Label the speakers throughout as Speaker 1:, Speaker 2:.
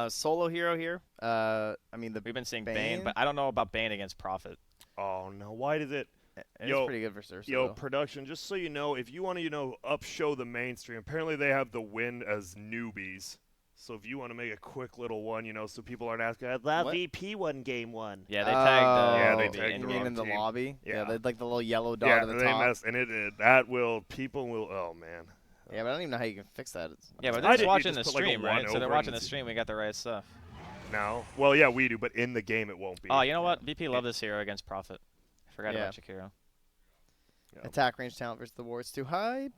Speaker 1: Solo hero here. I mean
Speaker 2: We've been seeing Bane,
Speaker 1: Bane.
Speaker 2: but I don't know about Bane against Prophet.
Speaker 3: Oh no, why does it?
Speaker 1: It's
Speaker 3: Yo,
Speaker 1: pretty good for Ursa
Speaker 3: yo,
Speaker 1: though.
Speaker 3: production. Just so you know, if you want to, upshow the mainstream, apparently they have the win as newbies. So if you want to make a quick little one, so people aren't asking, the
Speaker 1: What?
Speaker 3: VP won game one.
Speaker 2: Yeah, they tagged
Speaker 3: Yeah, they
Speaker 1: Oh,
Speaker 2: Newbie
Speaker 3: tagged
Speaker 2: in
Speaker 3: the
Speaker 1: you mean
Speaker 3: wrong
Speaker 1: in the
Speaker 2: game.
Speaker 3: team.
Speaker 1: lobby?
Speaker 3: Yeah.
Speaker 1: They'd like the little yellow dot
Speaker 3: Yeah,
Speaker 1: at the
Speaker 3: they
Speaker 1: top.
Speaker 3: messed, and people will. Oh man.
Speaker 1: Yeah, but I don't even know how you can fix that.
Speaker 2: Yeah, but
Speaker 3: I
Speaker 2: they're just
Speaker 3: did- you
Speaker 2: watching
Speaker 3: just
Speaker 2: the
Speaker 3: put, like, a
Speaker 2: stream, right?
Speaker 3: one
Speaker 2: So they're
Speaker 3: over
Speaker 2: watching
Speaker 3: and
Speaker 2: the stream. We got the right stuff.
Speaker 3: No. Well, yeah, we do, but in the game it won't be.
Speaker 2: Oh, you know what? VP love this hero against Prophet. I forgot
Speaker 1: Yeah.
Speaker 2: about Shakiro.
Speaker 3: Yeah.
Speaker 1: Attack range talent versus the wards too hype.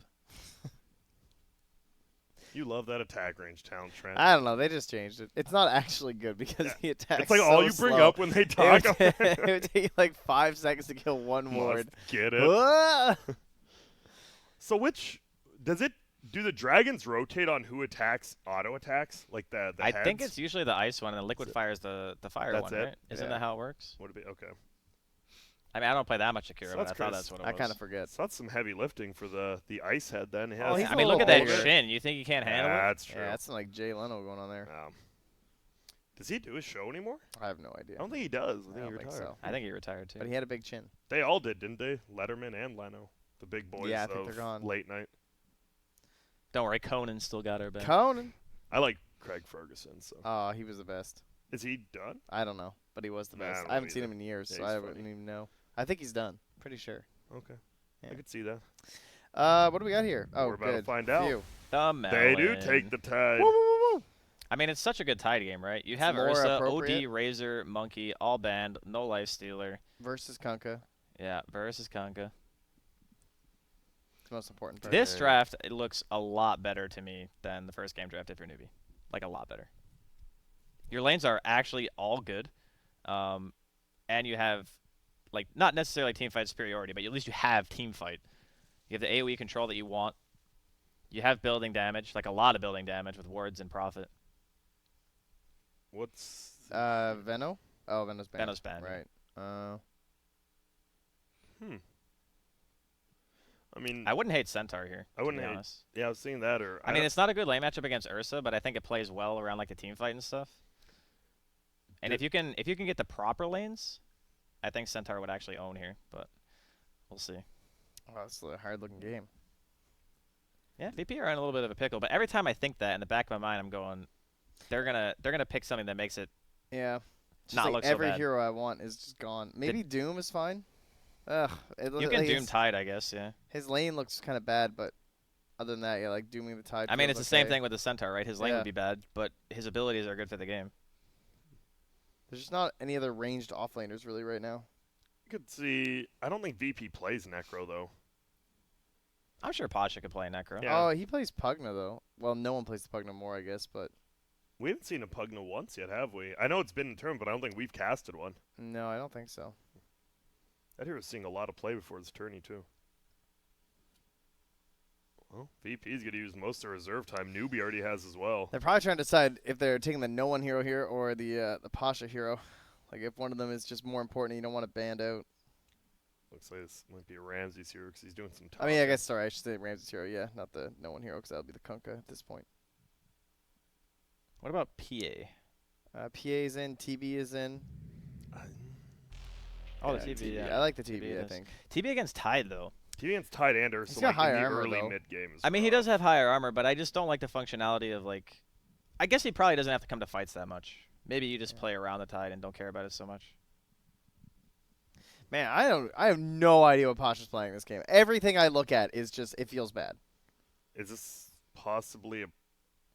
Speaker 3: You love that attack range talent, Trent.
Speaker 1: I don't know. They just changed it. It's not actually good because
Speaker 3: Yeah.
Speaker 1: the attack.
Speaker 3: It's like all you bring up when they talk.
Speaker 1: It would take you like 5 seconds to kill one ward.
Speaker 3: Must get it.
Speaker 1: Ah!
Speaker 3: So do the dragons rotate on who attacks auto attacks? Like the
Speaker 2: I
Speaker 3: heads?
Speaker 2: think it's usually the ice one, and the liquid fire is the fire
Speaker 3: That's
Speaker 2: one,
Speaker 3: it?
Speaker 2: right? Isn't
Speaker 1: Yeah.
Speaker 2: that how it works?
Speaker 3: Would it be okay?
Speaker 2: I mean, I don't play that much Shakiro,
Speaker 3: So
Speaker 2: but I
Speaker 3: that's
Speaker 2: thought
Speaker 3: Chris.
Speaker 2: that's what it
Speaker 1: I
Speaker 2: was.
Speaker 1: kind of forget.
Speaker 3: So that's some heavy lifting for the ice head then.
Speaker 1: Oh, he's
Speaker 2: I
Speaker 1: a
Speaker 2: mean, look
Speaker 1: little
Speaker 2: at that
Speaker 1: older.
Speaker 2: shin. You think he can't handle it?
Speaker 3: That's true.
Speaker 1: Yeah, that's some, like Jay Leno going on there.
Speaker 3: Does he do his show anymore?
Speaker 1: I have no idea.
Speaker 3: I don't think he does. I think
Speaker 1: I don't
Speaker 3: he
Speaker 1: think
Speaker 3: retired.
Speaker 1: so.
Speaker 2: I think he retired too.
Speaker 1: But he had a big chin.
Speaker 3: They all did, didn't they? Letterman and Leno, the big boys
Speaker 1: Yeah, I think
Speaker 3: of
Speaker 1: they're gone.
Speaker 3: late night.
Speaker 2: Don't worry, Conan still got her back.
Speaker 1: Conan.
Speaker 3: I like Craig Ferguson. So
Speaker 1: Oh, he was the best.
Speaker 3: is he done?
Speaker 1: I don't know, but he was the
Speaker 3: Nah, I
Speaker 1: best.
Speaker 3: don't
Speaker 1: I haven't
Speaker 3: know
Speaker 1: seen
Speaker 3: either.
Speaker 1: him in years,
Speaker 3: Yeah,
Speaker 1: so
Speaker 3: he's
Speaker 1: I
Speaker 3: funny.
Speaker 1: wouldn't even know. I think he's done. Pretty sure.
Speaker 3: Okay,
Speaker 1: Yeah.
Speaker 3: I could see that.
Speaker 1: What do we got here? Oh,
Speaker 3: We're about to
Speaker 1: good.
Speaker 3: find out.
Speaker 1: Phew.
Speaker 2: The
Speaker 3: They do
Speaker 2: melon.
Speaker 3: take the tide.
Speaker 1: Woo, woo, woo, woo.
Speaker 2: I mean, it's such a good tide game, right? You
Speaker 1: It's
Speaker 2: have
Speaker 1: more
Speaker 2: Ursa,
Speaker 1: appropriate.
Speaker 2: OD, Razor, Monkey, all banned, no life stealer.
Speaker 1: Versus Kunkka.
Speaker 2: Yeah, versus Kanka.
Speaker 1: It's the most important part.
Speaker 2: This
Speaker 3: Okay.
Speaker 2: draft, it looks a lot better to me than the first game draft if you're Newbie. Like, a lot better. Your lanes are actually all good. And you have, like, not necessarily team fight superiority, but at least you have team fight. You have the AoE control that you want. You have building damage, like a lot of building damage with wards and Prophet.
Speaker 3: What's
Speaker 1: Veno? Oh, Veno's banned.
Speaker 2: Veno's banned, yeah.
Speaker 1: Right.
Speaker 3: I mean,
Speaker 2: I wouldn't hate Centaur here,
Speaker 3: I wouldn't
Speaker 2: to be
Speaker 3: hate-
Speaker 2: honest.
Speaker 3: yeah, I was seeing that. Or
Speaker 2: I mean, it's not a good lane matchup against Ursa, but I think it plays well around like the team fight and stuff. And if you can get the proper lanes, I think Centaur would actually own here, but we'll see.
Speaker 1: Oh, that's a hard-looking game.
Speaker 2: Yeah, VP are in a little bit of a pickle, but every time I think that, in the back of my mind, I'm going, they're gonna pick something that makes it
Speaker 1: Yeah. Just
Speaker 2: not
Speaker 1: like
Speaker 2: look so
Speaker 1: every
Speaker 2: bad.
Speaker 1: hero I want is just gone. Maybe Doom is fine. Ugh.
Speaker 2: You can Doom Tide, I guess, yeah.
Speaker 1: His lane looks kind of bad, but other than that, yeah, like Dooming the Tide.
Speaker 2: I mean,
Speaker 1: feels
Speaker 2: it's the same
Speaker 1: okay.
Speaker 2: thing with the Centaur, right? His lane
Speaker 1: Yeah.
Speaker 2: would be bad, but his abilities are good for the game.
Speaker 1: There's just not any other ranged offlaners really right now.
Speaker 3: You could see. I don't think VP plays Necro though.
Speaker 2: I'm sure Pasha could play Necro.
Speaker 3: Yeah.
Speaker 1: Oh, he plays Pugna though. Well, no one plays the Pugna more, I guess, but
Speaker 3: We haven't seen a Pugna once yet, have we? I know it's been in turn, but I don't think we've casted one.
Speaker 1: no, I don't think so.
Speaker 3: That hero's seeing a lot of play before this tourney too. Well, VP's gonna use most of reserve time. Newbie already has as well.
Speaker 1: They're probably trying to decide if they're taking the no one hero here or the Pasha hero. Like if one of them is just more important, and you don't want to band out.
Speaker 3: Looks like this might be a Ramses hero because he's doing some.
Speaker 1: I mean, I
Speaker 3: talking.
Speaker 1: guess sorry, I should say Ramses hero. Yeah, not the no one hero because that'll be the Kunkka at this point.
Speaker 2: What about PA?
Speaker 1: PA's in, TB is in.
Speaker 2: Oh,
Speaker 1: Yeah,
Speaker 2: the TB, yeah.
Speaker 1: I like the
Speaker 2: TB
Speaker 1: TB. I
Speaker 2: is.
Speaker 1: think.
Speaker 2: TB against Tide, though.
Speaker 3: He against Tide and Ursa
Speaker 1: He's got
Speaker 3: like
Speaker 1: higher
Speaker 3: in the
Speaker 1: armor,
Speaker 3: early
Speaker 1: though.
Speaker 3: mid game.
Speaker 2: I mean, he does have higher armor, but I just don't like the functionality of, like... I guess he probably doesn't have to come to fights that much. Maybe you just play around the Tide and don't care about it so much.
Speaker 1: Man, I have no idea what Pasha's playing this game. Everything I look at is just it feels bad.
Speaker 3: Is this possibly a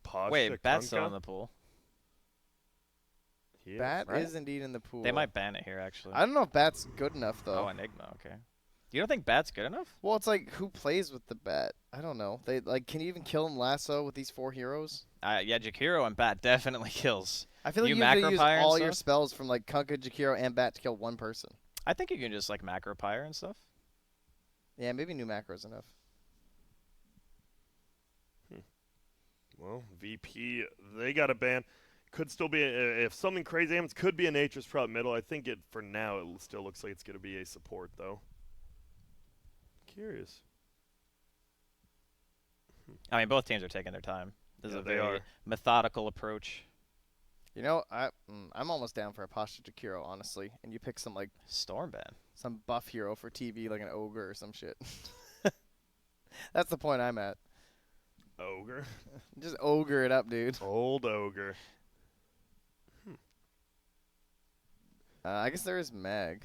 Speaker 3: Pasha?
Speaker 2: Wait, Bat's still
Speaker 3: Kunkka?
Speaker 2: in the pool.
Speaker 3: He is,
Speaker 1: Bat
Speaker 3: right?
Speaker 1: is indeed in the pool.
Speaker 2: They might ban it here, actually.
Speaker 1: I don't know if Bat's good enough though.
Speaker 2: Oh, Enigma, okay. You don't think Bat's good enough?
Speaker 1: Well, it's like who plays with the Bat? I don't know. They like can you even kill him lasso with these 4 heroes?
Speaker 2: Yeah, Jakiro and Bat definitely kills.
Speaker 1: I feel like
Speaker 2: You
Speaker 1: you have to use
Speaker 2: macro pyre and
Speaker 1: all your
Speaker 2: stuff?
Speaker 1: spells from like Kunkka, Jakiro, and Bat to kill one person.
Speaker 2: I think you can just, like, macro pyre and stuff.
Speaker 1: Yeah, maybe new macros enough.
Speaker 3: Well, VP, they got a ban. Could still be if something crazy happens. Could be a Nature's Prop middle. I think it for now. It still looks like it's going to be a support though. Curious.
Speaker 2: I mean, both teams are taking their time. This is
Speaker 3: Yeah,
Speaker 2: a
Speaker 3: they
Speaker 2: very
Speaker 3: are.
Speaker 2: methodical approach.
Speaker 1: You know, I'm almost down for a Pasha Jakiro, honestly. And you pick some like
Speaker 2: Stormban.
Speaker 1: some buff hero for TV, like an ogre or some shit. That's the point I'm at.
Speaker 3: Ogre.
Speaker 1: Just ogre it up, dude.
Speaker 3: Old ogre.
Speaker 1: I guess there is Mag,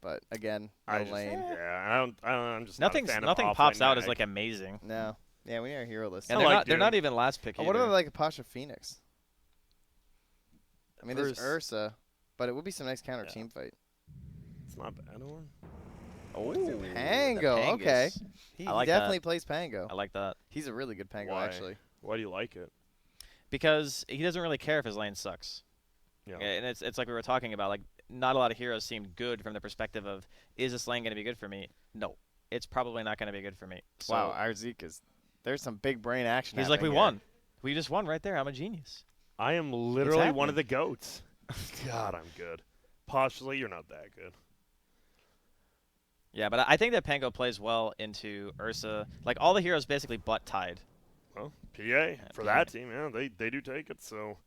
Speaker 1: but again, no
Speaker 3: I just,
Speaker 1: lane.
Speaker 3: yeah, I'm just not a fan
Speaker 2: Nothing
Speaker 3: of
Speaker 2: pops
Speaker 3: offlane
Speaker 2: out as
Speaker 3: mag.
Speaker 2: like amazing.
Speaker 1: No. Yeah, we need our hero list.
Speaker 2: And
Speaker 3: I
Speaker 2: they're
Speaker 3: like
Speaker 2: not. They're not
Speaker 3: Doom.
Speaker 2: even last pick.
Speaker 1: Oh, what
Speaker 2: either.
Speaker 1: about like a Pasha Phoenix? I mean, there's
Speaker 3: Ursa.
Speaker 1: Ursa, but it would be some nice counter
Speaker 3: Yeah.
Speaker 1: team fight.
Speaker 3: It's not a bad one.
Speaker 2: Oh,
Speaker 1: Pango, okay. He
Speaker 2: I like
Speaker 1: definitely
Speaker 2: that.
Speaker 1: plays Pango.
Speaker 2: I like that
Speaker 1: He's a really good Pango,
Speaker 3: Why?
Speaker 1: actually.
Speaker 3: Why do you like it?
Speaker 2: because he doesn't really care if his lane sucks.
Speaker 3: Yeah.
Speaker 2: And it's like we were talking about. Like, not a lot of heroes seem good from the perspective of, is this lane going to be good for me? No, it's probably not going to be good for me. So
Speaker 1: Wow, our Zeke is. There's some big brain action.
Speaker 2: he's like, we
Speaker 1: happening
Speaker 2: won. We just won right there. I'm a genius.
Speaker 3: I am literally one of
Speaker 2: happening.
Speaker 3: the goats. God, I'm good. Partially, you're not that good.
Speaker 2: Yeah, but I think that Pango plays well into Ursa. Like, all the heroes basically butt tied.
Speaker 3: Well, PA for
Speaker 2: PA.
Speaker 3: that team, yeah, they do take it. So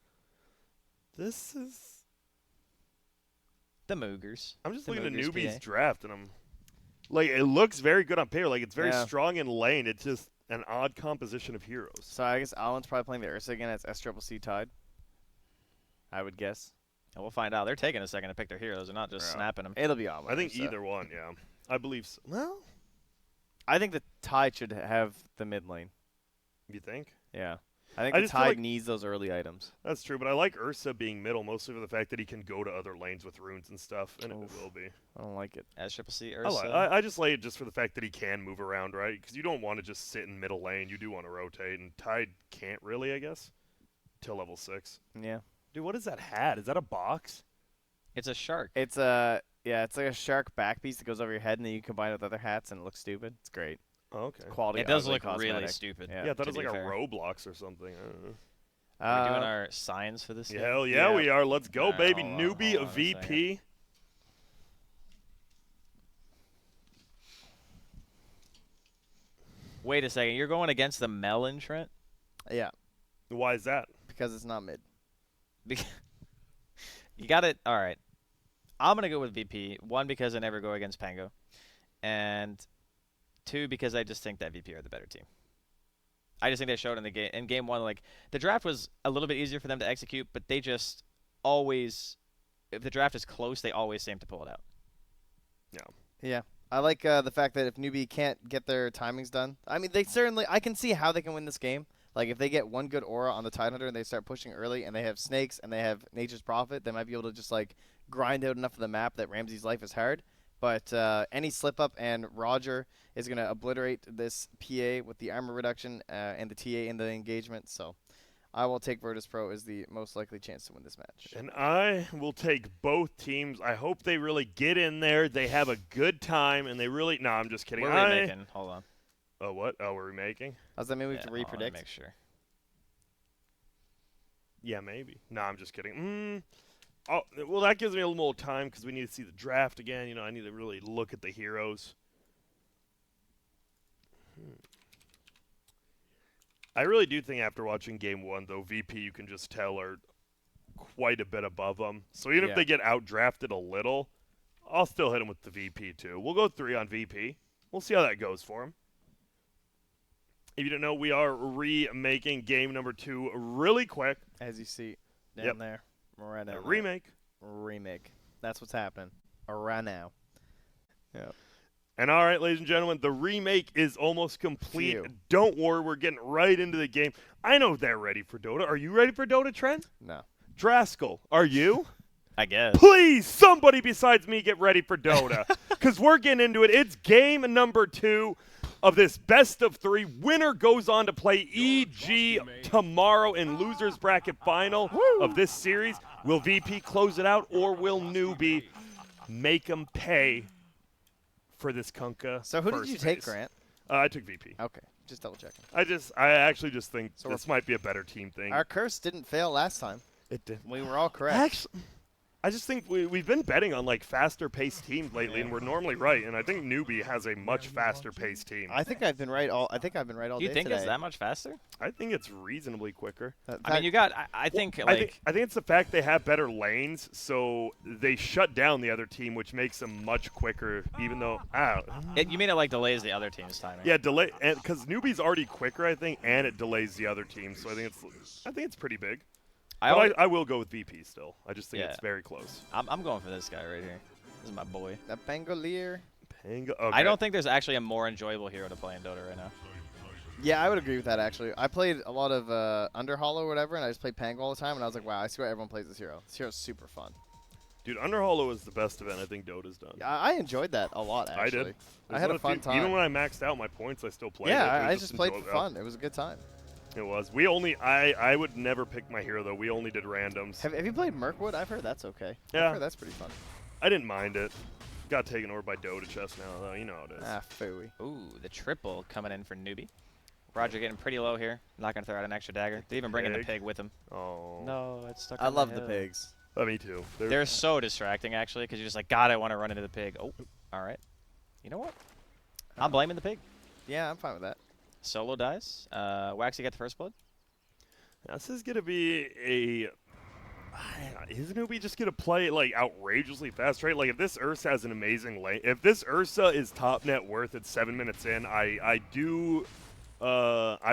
Speaker 3: this is.
Speaker 2: The Moogers.
Speaker 3: I'm just
Speaker 2: The
Speaker 3: looking at
Speaker 2: Moogers
Speaker 3: Newbee's
Speaker 2: PA.
Speaker 3: draft, and I'm like, it looks very good on paper. Like, it's very
Speaker 1: Yeah.
Speaker 3: strong in lane. It's just an odd composition of heroes.
Speaker 1: So I guess Alan's probably playing the Ursa again. It's SCC tied. I would guess.
Speaker 2: And we'll find out. They're taking a second to pick their heroes. They're not just
Speaker 3: Yeah.
Speaker 2: snapping them.
Speaker 1: It'll be Alan.
Speaker 3: I think
Speaker 1: Ursa.
Speaker 3: either one, yeah. I believe so. Well,
Speaker 1: I think the Tide should have the mid lane.
Speaker 3: you think?
Speaker 1: Yeah. I think
Speaker 3: I
Speaker 1: the
Speaker 3: just feel
Speaker 1: Tide
Speaker 3: like-
Speaker 1: needs those early items.
Speaker 3: That's true, but I like Ursa being middle mostly for the fact that he can go to other lanes with runes and stuff, and
Speaker 1: Oof.
Speaker 3: it will be.
Speaker 1: I don't like it.
Speaker 2: As Triple C,
Speaker 3: I,
Speaker 2: Ursa.
Speaker 3: I just lay it just for the fact that he can move around, right? Because you don't want to just sit in middle lane. You do want to rotate, and Tide can't really, I guess, till level 6.
Speaker 1: Yeah.
Speaker 3: Dude, what is that hat? Is that a box?
Speaker 2: It's a shark.
Speaker 1: It's it's like a shark back piece that goes over your head, and then you combine it with other hats, and it looks stupid. It's great.
Speaker 3: Oh, okay.
Speaker 1: It's quality.
Speaker 2: It does
Speaker 1: ugly
Speaker 2: look really
Speaker 1: cosmetic.
Speaker 2: stupid.
Speaker 1: Yeah.
Speaker 3: Yeah, I thought
Speaker 2: to
Speaker 3: it was like
Speaker 2: be
Speaker 3: a
Speaker 2: fair.
Speaker 3: Roblox or something. I don't know.
Speaker 2: Are we doing our signs for this? thing?
Speaker 3: Hell yeah,
Speaker 1: Yeah.
Speaker 3: we are. Let's go,
Speaker 2: Alright,
Speaker 3: baby.
Speaker 2: hold on,
Speaker 3: Newbie,
Speaker 2: hold on a
Speaker 3: VP.
Speaker 2: Wait a second. You're going against the Melon, Trent?
Speaker 1: Yeah,
Speaker 3: Why is that?
Speaker 1: because it's not mid.
Speaker 2: You got it. All right. I'm going to go with VP. 1, because I never go against Pango. And 2, because I just think that VP are the better team. I just think they showed in the game. In game 1, like, the draft was a little bit easier for them to execute, but they just always, if the draft is close, they always seem to pull it out.
Speaker 1: Yeah. I like the fact that if Newbie can't get their timings done, I mean, I can see how they can win this game. Like, if they get one good aura on the Tidehunter and they start pushing early and they have snakes and they have Nature's Prophet, they might be able to just, like, grind out enough of the map that Ramsey's life is hard. But any slip-up and Roger is going to obliterate this PA with the armor reduction and the TA in the engagement. So I will take Virtus.pro as the most likely chance to win this match.
Speaker 3: And I will take both teams. I hope they really get in there. They have a good time, and they really. No, I'm just kidding.
Speaker 2: We're remaking. Hold on.
Speaker 3: Oh, what? Oh, we're remaking?
Speaker 1: Does that mean we have
Speaker 2: Yeah,
Speaker 1: to
Speaker 2: hold on, let me
Speaker 1: repredict?
Speaker 2: make sure.
Speaker 3: Yeah, maybe. No, I'm just kidding. Oh, well, that gives me a little more time because we need to see the draft again. You know, I need to really look at the heroes. I really do think after watching Game 1, though, VP, you can just tell, are quite a bit above them. So even
Speaker 1: Yeah.
Speaker 3: if they get outdrafted a little, I'll still hit them with the VP, too. We'll go 3 on VP. We'll see how that goes for him. If you didn't know, we are remaking game number 2 really quick.
Speaker 1: As you see down
Speaker 3: Yep.
Speaker 1: there. Right
Speaker 3: A
Speaker 1: down there.
Speaker 3: remake.
Speaker 1: Remake. That's what's happening. Right now. Yeah.
Speaker 3: And all right, ladies and gentlemen, the remake is almost complete.
Speaker 1: Phew.
Speaker 3: Don't worry, we're getting right into the game. I know they're ready for Dota. Are you ready for Dota, Trent?
Speaker 1: No.
Speaker 3: Draskell, are you?
Speaker 2: I guess.
Speaker 3: Please, somebody besides me get ready for Dota. Because we're getting into it. It's game number 2 of this best of 3. Winner goes on to play EG tomorrow in losers bracket final of this series. Will VP close it out, or will Newbie make them pay for this Kunka?
Speaker 1: So who did
Speaker 3: first
Speaker 1: you take,
Speaker 3: phase?
Speaker 1: Grant?
Speaker 3: I took VP.
Speaker 1: Okay. Just double checking.
Speaker 3: I actually just think
Speaker 1: So
Speaker 3: this might be a better team thing.
Speaker 1: Our curse didn't fail last time.
Speaker 3: It did.
Speaker 1: We were all correct.
Speaker 3: Actually, I just think we've been betting on like faster paced teams lately, and we're normally right. And I think Newbie has a much faster paced team.
Speaker 1: I think I've been right all. I think I've been right all
Speaker 2: Do you
Speaker 1: day
Speaker 2: think
Speaker 1: today.
Speaker 2: it's that much faster?
Speaker 3: I think it's reasonably quicker.
Speaker 2: I mean, you got. I think like.
Speaker 3: I think it's the fact they have better lanes, so they shut down the other team, which makes them much quicker. Even though,
Speaker 2: You mean it like delays the other team's timing?
Speaker 3: yeah, delay because Newbie's already quicker, I think, and it delays the other team. So I think it's pretty big. I will go with VP still. I just think it's very close.
Speaker 2: I'm going for this guy right here. This is my boy.
Speaker 1: That Pangolier.
Speaker 3: Okay.
Speaker 2: I don't think there's actually a more enjoyable hero to play in Dota right now.
Speaker 1: Yeah, I would agree with that, actually. I played a lot of Underhollow or whatever, and I just played Pango all the time, and I was like, wow, I see why everyone plays this hero. This hero's super fun.
Speaker 3: Dude, Underhollow is the best event I think Dota's done.
Speaker 1: Yeah, I enjoyed that a lot, actually.
Speaker 3: I did.
Speaker 1: I had a fun time.
Speaker 3: Even when I maxed out my points, I still played it.
Speaker 1: Yeah, I just played for fun. It was a good time.
Speaker 3: It was. I would never pick my hero, though. We only did randoms.
Speaker 1: Have you played Mirkwood? I've heard that's okay.
Speaker 3: Yeah.
Speaker 1: I've heard that's pretty fun.
Speaker 3: I didn't mind it. Got taken over by Dota chest now, though. You know how it is.
Speaker 1: Ah, phooey.
Speaker 2: Ooh, the triple coming in for Newbie. Roger getting pretty low here. Not going to throw out an extra dagger. They even bring in the pig with him.
Speaker 3: Oh.
Speaker 2: No, it's stuck
Speaker 1: I
Speaker 2: on
Speaker 1: love
Speaker 2: the
Speaker 1: the
Speaker 2: hill.
Speaker 1: pigs.
Speaker 3: Me too.
Speaker 2: They're so distracting, actually, because you're just like, God, I want to run into the pig. Oh, all right. You know what? I'm blaming the pig.
Speaker 1: Yeah, I'm fine with that.
Speaker 2: Solo dies. Waxy get the first blood.
Speaker 3: This is going to be a... Is Newbie just going to play like outrageously fast, right? Like if this Ursa has an amazing lane, if this Ursa is top net worth at 7 minutes in, I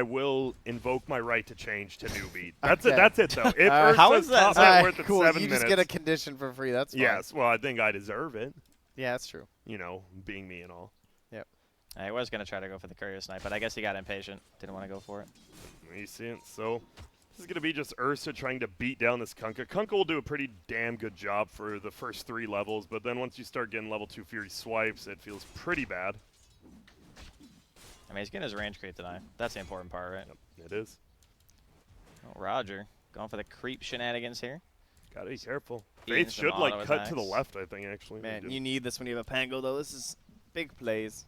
Speaker 3: will invoke my right to change to Newbie. That's it. That's it though. If
Speaker 2: how
Speaker 3: Ursa's
Speaker 2: is that?
Speaker 3: top net worth at
Speaker 1: Cool.
Speaker 3: 7
Speaker 1: You
Speaker 3: minutes,
Speaker 1: just get a condition for free. That's fine.
Speaker 3: yes. Well, I think I deserve it.
Speaker 1: Yeah, that's true.
Speaker 3: You know, being me and all.
Speaker 1: Yep.
Speaker 2: I was going to try to go for the courier snipe, but I guess he got impatient. Didn't want to go for it.
Speaker 3: You see it? So this is going to be just Ursa trying to beat down this Kunkka. Kunkka will do a pretty damn good job for the first 3 levels, but then once you start getting level 2 Fury swipes, it feels pretty bad.
Speaker 2: I mean, he's getting his range creep tonight. That's the important part, right?
Speaker 3: Yep, it is.
Speaker 2: Oh, Roger going for the creep shenanigans here.
Speaker 3: Gotta be careful.
Speaker 2: Eating
Speaker 3: Faith
Speaker 2: some
Speaker 3: should like
Speaker 2: auto
Speaker 3: cut to the
Speaker 2: attacks.
Speaker 3: left, I think, actually.
Speaker 1: Man, you need this when you have a Pango, though. This is big plays.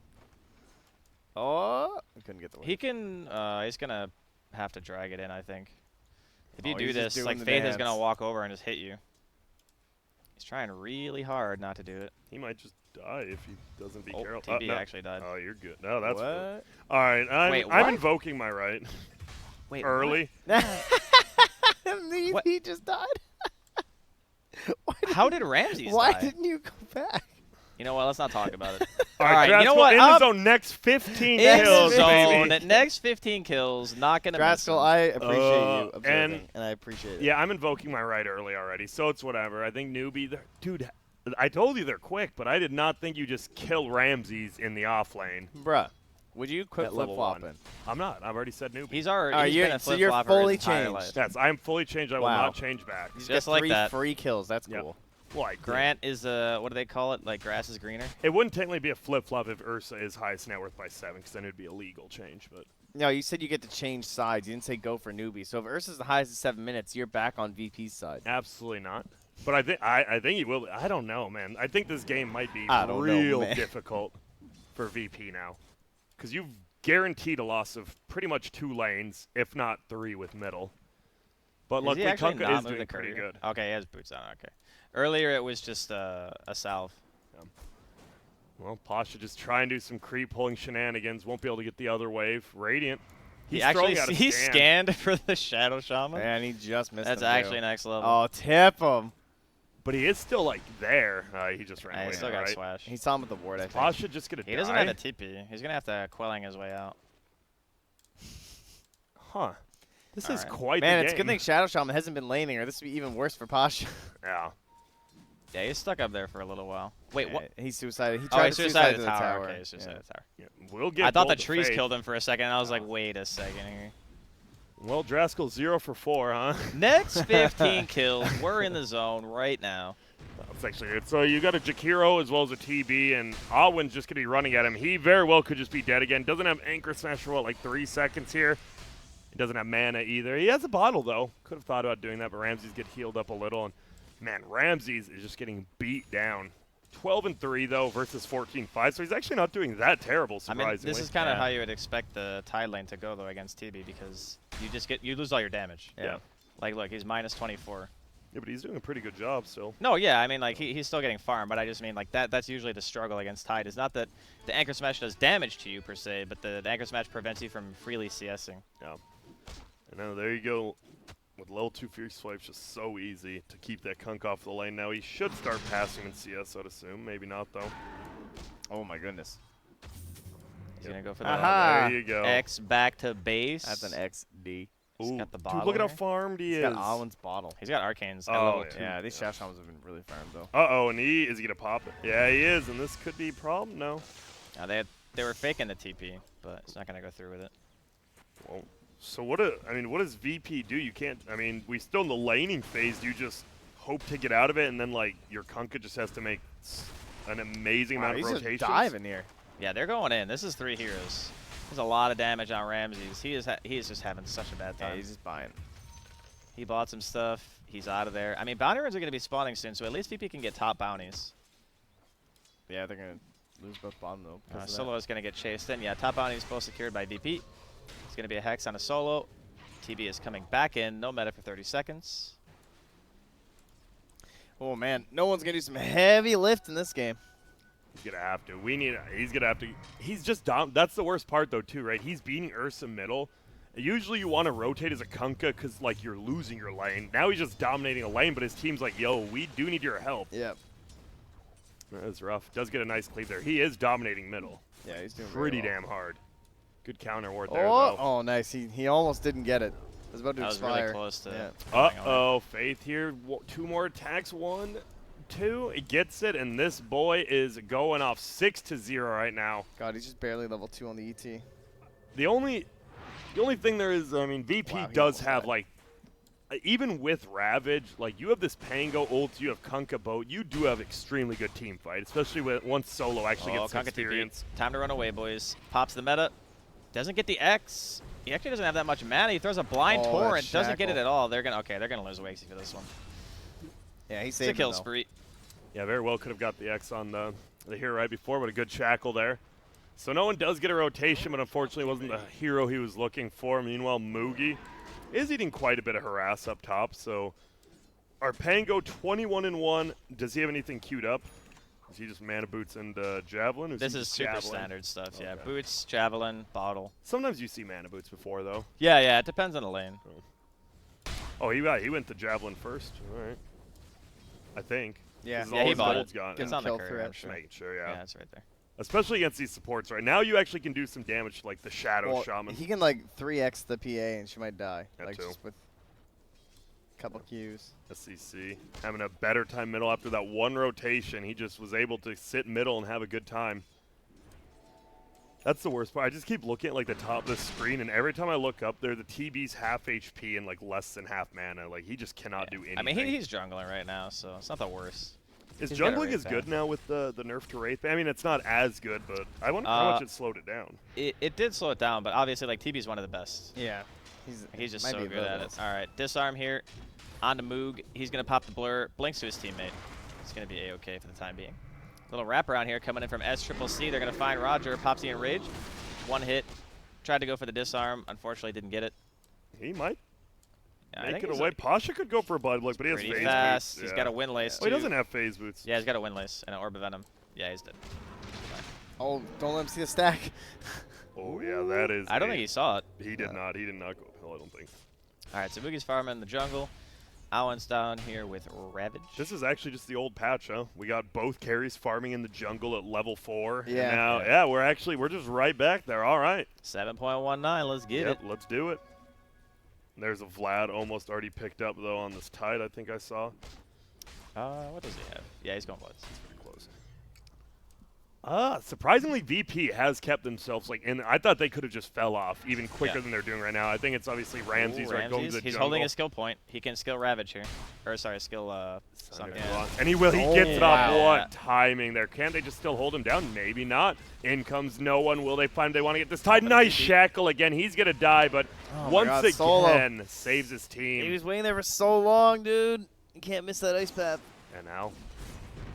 Speaker 1: Oh, I couldn't get the win.
Speaker 2: He can, he's going to have to drag it in, I think. If you
Speaker 1: Oh,
Speaker 2: do
Speaker 1: he's just
Speaker 2: this,
Speaker 1: doing
Speaker 2: like
Speaker 1: the
Speaker 2: Faith is going to
Speaker 1: dance.
Speaker 2: walk over and just hit you. He's trying really hard not to do it.
Speaker 3: He might just die if he doesn't be
Speaker 2: Oh,
Speaker 3: careful.
Speaker 2: TB
Speaker 3: no.
Speaker 2: actually died.
Speaker 3: Oh, you're good. No, that's good.
Speaker 1: What?
Speaker 3: All right,
Speaker 2: Wait,
Speaker 3: I'm
Speaker 2: what?
Speaker 3: invoking my right.
Speaker 2: Wait,
Speaker 3: Early.
Speaker 1: He just died.
Speaker 2: How did Ramses
Speaker 1: Why
Speaker 2: die?
Speaker 1: didn't you go back?
Speaker 2: You know what? Let's not talk about it.
Speaker 3: All right,
Speaker 2: you know
Speaker 3: Draskell
Speaker 2: what?
Speaker 3: in the zone. Next 15
Speaker 2: In
Speaker 3: kills,
Speaker 2: the zone.
Speaker 3: baby.
Speaker 2: Next 15 kills. Not going to miss
Speaker 1: Draskell,
Speaker 2: him.
Speaker 1: I appreciate you observing,
Speaker 3: and-
Speaker 1: and I appreciate it.
Speaker 3: Yeah, I'm invoking my right early already, so it's whatever. I think Newbie, dude, I told you they're quick, but I did not think you just kill Ramses in the off lane.
Speaker 1: Bruh, would you quit
Speaker 3: At level
Speaker 1: flip-flopping?
Speaker 3: I'm not. I've already said Newbie.
Speaker 2: He's already
Speaker 1: Alright,
Speaker 2: he's
Speaker 1: you're-
Speaker 2: been a
Speaker 1: so you're
Speaker 2: flip-flopper
Speaker 1: fully
Speaker 2: his entire
Speaker 1: changed.
Speaker 2: life.
Speaker 3: Yes, I am fully changed. I will
Speaker 1: Wow.
Speaker 3: not change back.
Speaker 1: You
Speaker 2: Just
Speaker 1: get
Speaker 2: like
Speaker 1: 3
Speaker 2: that.
Speaker 1: free kills. That's
Speaker 3: Yep.
Speaker 1: cool.
Speaker 3: Well, I did.
Speaker 2: Grant is, what do they call it? Like grass is greener?
Speaker 3: It wouldn't technically be a flip-flop if Ursa is highest net worth by 7, because then it would be a legal change. But
Speaker 1: No, you said you get to change sides. You didn't say go for Newbie. So if Ursa's the highest at 7 minutes, you're back on VP's side.
Speaker 3: absolutely not. But I think he will. I don't know, man. I think this game might be
Speaker 1: I don't know,
Speaker 3: real
Speaker 1: man.
Speaker 3: difficult for VP now, because you've guaranteed a loss of pretty much 2 lanes, if not 3 with middle. But
Speaker 2: Is he
Speaker 3: luckily,
Speaker 2: actually
Speaker 3: Kunkka
Speaker 2: not
Speaker 3: is
Speaker 2: moving
Speaker 3: doing
Speaker 2: the
Speaker 3: pretty
Speaker 2: courier?
Speaker 3: good.
Speaker 2: Okay, he has boots on. Okay. Earlier it was just a salve.
Speaker 3: Well, Pasha just try and do some creep pulling shenanigans. Won't be able to get the other wave. Radiant.
Speaker 2: He
Speaker 3: He's
Speaker 2: actually
Speaker 3: throwing out a
Speaker 2: he
Speaker 3: scan.
Speaker 2: scanned for the Shadow Shaman.
Speaker 1: Man, he just missed
Speaker 2: That's
Speaker 1: him,
Speaker 2: actually
Speaker 1: too.
Speaker 2: next level.
Speaker 1: Oh, tip him.
Speaker 3: But he is still like there. He just ran
Speaker 2: He
Speaker 3: away.
Speaker 2: still got
Speaker 3: right?
Speaker 2: swash.
Speaker 1: He saw him with the ward, I think.
Speaker 3: Pasha just gonna
Speaker 2: He
Speaker 3: die.
Speaker 2: doesn't have a TP. He's going to have to quelling his way out.
Speaker 3: Huh. This is
Speaker 2: Alright.
Speaker 3: quite
Speaker 1: Man,
Speaker 3: the
Speaker 1: it's a
Speaker 3: game.
Speaker 1: good thing Shadow Shaman hasn't been laning, or this would be even worse for Pasha.
Speaker 3: Yeah.
Speaker 2: Yeah, he's stuck up there for a little while. Wait, what?
Speaker 1: He suicided. He
Speaker 2: Oh,
Speaker 1: tried
Speaker 2: he
Speaker 1: to
Speaker 2: suicided
Speaker 1: to
Speaker 2: the
Speaker 1: the
Speaker 2: tower.
Speaker 1: tower.
Speaker 2: Okay, he suicided the tower.
Speaker 3: Yeah. We'll get
Speaker 2: I thought the
Speaker 3: gold to
Speaker 2: trees
Speaker 3: Faith.
Speaker 2: killed him for a second, and I was like, wait a second here.
Speaker 3: Well, Draskell 0 for 4, huh?
Speaker 2: Next 15 kills. We're in the zone right now.
Speaker 3: That's actually good. So you got a Jakiro as well as a TB, and Alwyn's just going to be running at him. He very well could just be dead again. Doesn't have Anchor Smash for, what, like 3 seconds here. He doesn't have mana either. He has a bottle, though. Could have thought about doing that, but Ramses get healed up a little. And, man, Ramses is just getting beat down. 12-3, though, versus 14-5. So he's actually not doing that terrible,
Speaker 2: I
Speaker 3: surprisingly.
Speaker 2: mean, this is kind of how you would expect the Tide lane to go, though, against TB, because you lose all your damage.
Speaker 3: Yeah.
Speaker 2: Like, look, he's minus 24.
Speaker 3: Yeah, but he's doing a pretty good job still.
Speaker 2: No, yeah, I mean, like, he's still getting farmed, but I just mean, like, that's usually the struggle against Tide. Is not that the Anchor Smash does damage to you, per se, but the Anchor Smash prevents you from freely CSing.
Speaker 3: Yeah. And now there you go. With level 2 Fierce Swipe's just so easy to keep that Kunk off the lane. Now he should start passing in CS, I'd assume. Maybe not, though.
Speaker 1: Oh my goodness.
Speaker 2: He's going to go for the
Speaker 1: Aha.
Speaker 3: There you go.
Speaker 2: X back to base.
Speaker 1: That's an XD.
Speaker 2: He's
Speaker 3: Ooh,
Speaker 2: got the
Speaker 3: dude,
Speaker 2: bottle
Speaker 3: look at how
Speaker 2: here.
Speaker 3: farmed he
Speaker 1: He's
Speaker 3: is.
Speaker 1: got Alwyn's bottle.
Speaker 2: He's got Arcanes.
Speaker 3: Oh,
Speaker 2: at level 2.
Speaker 1: Yeah, these Shash Bombs have been really farmed though.
Speaker 3: Uh-oh, and is he going to pop it? Yeah, he is, and this could be a problem. No.
Speaker 2: Now, they were faking the TP, but it's not going to go through with it.
Speaker 3: Well, so what does VP do? You can't, I mean, we still in the laning phase. Do you just hope to get out of it, and then, like, your Kunkka just has to make an amazing amount of
Speaker 1: he's
Speaker 3: rotations?
Speaker 1: just diving here.
Speaker 2: Yeah, they're going in. This is 3 heroes. There's a lot of damage on Ramses. He is just having such a bad time.
Speaker 1: Yeah, he's just buying.
Speaker 2: He bought some stuff. He's out of there. I mean, bounty runs are going to be spawning soon, so at least VP can get top bounties.
Speaker 1: Yeah, they're gonna lose both bottom though.
Speaker 2: Solo is going to get chased in. Yeah, top bounty is both secured by VP. It's going to be a Hex on a Solo. TB is coming back in. No meta for 30 seconds.
Speaker 1: Oh man, no one's gonna do some heavy lift in this game.
Speaker 3: He's gonna have to. He's gonna have to. He's just that's the worst part though too, right? He's beating Ursa middle. Usually you want to rotate as a Kunkka because like you're losing your lane. Now he's just dominating a lane, but his team's like, yo, we do need your help.
Speaker 1: Yep.
Speaker 3: That's rough. Does get a nice cleave there. He is dominating middle.
Speaker 1: Yeah, he's doing
Speaker 3: Pretty
Speaker 1: very well.
Speaker 3: damn hard. Good counter ward there
Speaker 1: Oh,
Speaker 3: though.
Speaker 1: oh, nice. He almost didn't get it. It was about to
Speaker 2: That was
Speaker 1: expire.
Speaker 2: really close to.
Speaker 1: Yeah.
Speaker 3: Uh-oh, Faith here. 2 more attacks. 1, 2. He gets it, and this boy is going off 6-0 right now.
Speaker 1: God, he's just barely level 2 on the ET.
Speaker 3: The only thing there is, I mean, VP
Speaker 1: Wow, he
Speaker 3: does
Speaker 1: almost
Speaker 3: have,
Speaker 1: died.
Speaker 3: like, even with Ravage, like, you have this Pango ult, you have Kunkka boat, you do have extremely good team fight, especially once Solo actually gets some
Speaker 2: Kunkka TP.
Speaker 3: experience.
Speaker 2: Time to run away, boys. Pops the meta. Doesn't get the X. He actually doesn't have that much mana. He throws a blind
Speaker 1: Oh,
Speaker 2: torrent.
Speaker 1: that
Speaker 2: Doesn't get it
Speaker 1: shackle.
Speaker 2: at all. They're gonna lose Wakesy for this one.
Speaker 1: Yeah, he
Speaker 2: It's a
Speaker 1: saved
Speaker 2: kill
Speaker 1: him, though.
Speaker 2: spree.
Speaker 3: Yeah, very well could have got the X on the hero right before, but a good shackle there. So no one does get a rotation, but unfortunately wasn't the hero he was looking for. Meanwhile, Moogie is eating quite a bit of harass up top, so our Pango 21-1. Does he have anything queued up? Is he just mana boots and javelin? Or
Speaker 2: This
Speaker 3: he
Speaker 2: is
Speaker 3: just
Speaker 2: super
Speaker 3: javelin?
Speaker 2: standard stuff. Yeah,
Speaker 3: Okay.
Speaker 2: boots, javelin, bottle.
Speaker 3: Sometimes you see mana boots before though.
Speaker 2: Yeah, it depends on the lane.
Speaker 3: Oh, he went to javelin first. All right. I think.
Speaker 1: Yeah.
Speaker 3: This is
Speaker 2: Yeah,
Speaker 3: all
Speaker 2: he
Speaker 3: his
Speaker 2: bought
Speaker 3: gold's
Speaker 2: it.
Speaker 3: gone.
Speaker 2: It's
Speaker 3: Yeah.
Speaker 2: on the
Speaker 1: kill
Speaker 2: courier,
Speaker 1: threat.
Speaker 2: I'm sure.
Speaker 3: Making sure,
Speaker 2: Yeah,
Speaker 3: yeah.
Speaker 2: it's right there.
Speaker 3: Especially against these supports right now, you actually can do some damage to like the Shadow
Speaker 1: Well,
Speaker 3: Shaman.
Speaker 1: he can like 3x the PA and she might die.
Speaker 3: That
Speaker 1: Like
Speaker 3: too.
Speaker 1: just with a couple Qs.
Speaker 3: SEC having a better time middle after that one rotation. He just was able to sit middle and have a good time. That's the worst part. I just keep looking at like the top of the screen, and every time I look up there, the TB's half HP and like less than half mana. Like he just cannot do anything.
Speaker 2: I mean, he's jungling right now, so it's not the worst.
Speaker 3: Is
Speaker 2: he's got a
Speaker 3: jungling
Speaker 2: Wraith
Speaker 3: as good
Speaker 2: ban.
Speaker 3: now with the nerf to Wraith? I mean, it's not as good, but I wonder how much it slowed it down.
Speaker 2: It did slow it down, but obviously, like, TB's one of the best.
Speaker 1: Yeah.
Speaker 2: He's just
Speaker 1: might
Speaker 2: so
Speaker 1: be
Speaker 2: good at it.
Speaker 1: levels.
Speaker 2: All right, disarm here. On to Moog. He's going to pop the blur. Blinks to his teammate. It's going to be A-okay for the time being. Little wraparound here coming in from SCCC. They're going to find Roger. Pops the Enrage. One hit. Tried to go for the disarm. Unfortunately, didn't get it.
Speaker 3: He might
Speaker 2: Yeah, I
Speaker 3: make
Speaker 2: think
Speaker 3: it
Speaker 2: he's
Speaker 3: away. Pasha could go for a Blood Block, but he has
Speaker 2: pretty
Speaker 3: phase
Speaker 2: fast.
Speaker 3: boots.
Speaker 2: He's
Speaker 3: Yeah.
Speaker 2: got a Windlace,
Speaker 3: Oh, he
Speaker 2: too.
Speaker 3: doesn't have phase boots.
Speaker 2: Yeah, he's got a Windlace and an Orb of Venom. Yeah, he's dead.
Speaker 1: Oh, don't let him see the stack.
Speaker 3: Oh yeah, that is.
Speaker 2: I don't think he saw it.
Speaker 3: He did not. He did not go uphill. I don't think.
Speaker 2: All right, so Moogie's farming in the jungle. Alan's down here with Ravage.
Speaker 3: This is actually just the old patch, huh? We got both carries farming in the jungle at level 4. And
Speaker 1: Yeah.
Speaker 3: now, yeah, we're just right back there. All right.
Speaker 2: 7.19. Let's get
Speaker 3: Yep,
Speaker 2: it.
Speaker 3: let's do it. There's a Vlad almost already picked up though on this tide. I think I saw.
Speaker 2: What does he have? Yeah, he's going Bloods.
Speaker 3: Pretty close. Surprisingly, VP has kept themselves like in. I thought they could have just fell off even quicker
Speaker 2: Yeah.
Speaker 3: than they're doing right now. I think it's obviously Ramses,
Speaker 2: Ooh,
Speaker 3: right, going to the
Speaker 2: He's
Speaker 3: jungle.
Speaker 2: holding a skill point. He can skill Ravage here. Or, sorry, skill Sunder.
Speaker 3: Yeah. And he will. He
Speaker 1: Oh,
Speaker 3: gets it off.
Speaker 2: wow.
Speaker 3: What timing there? Can't they just still hold him down? Maybe not. In comes no one. Will they find they want to get this tide? Nice shackle again. He's going to die, but
Speaker 1: Oh my
Speaker 3: once
Speaker 1: God,
Speaker 3: again,
Speaker 1: Solo.
Speaker 3: saves his team.
Speaker 1: He was waiting there for so long, dude. You can't miss that ice path.
Speaker 3: And now,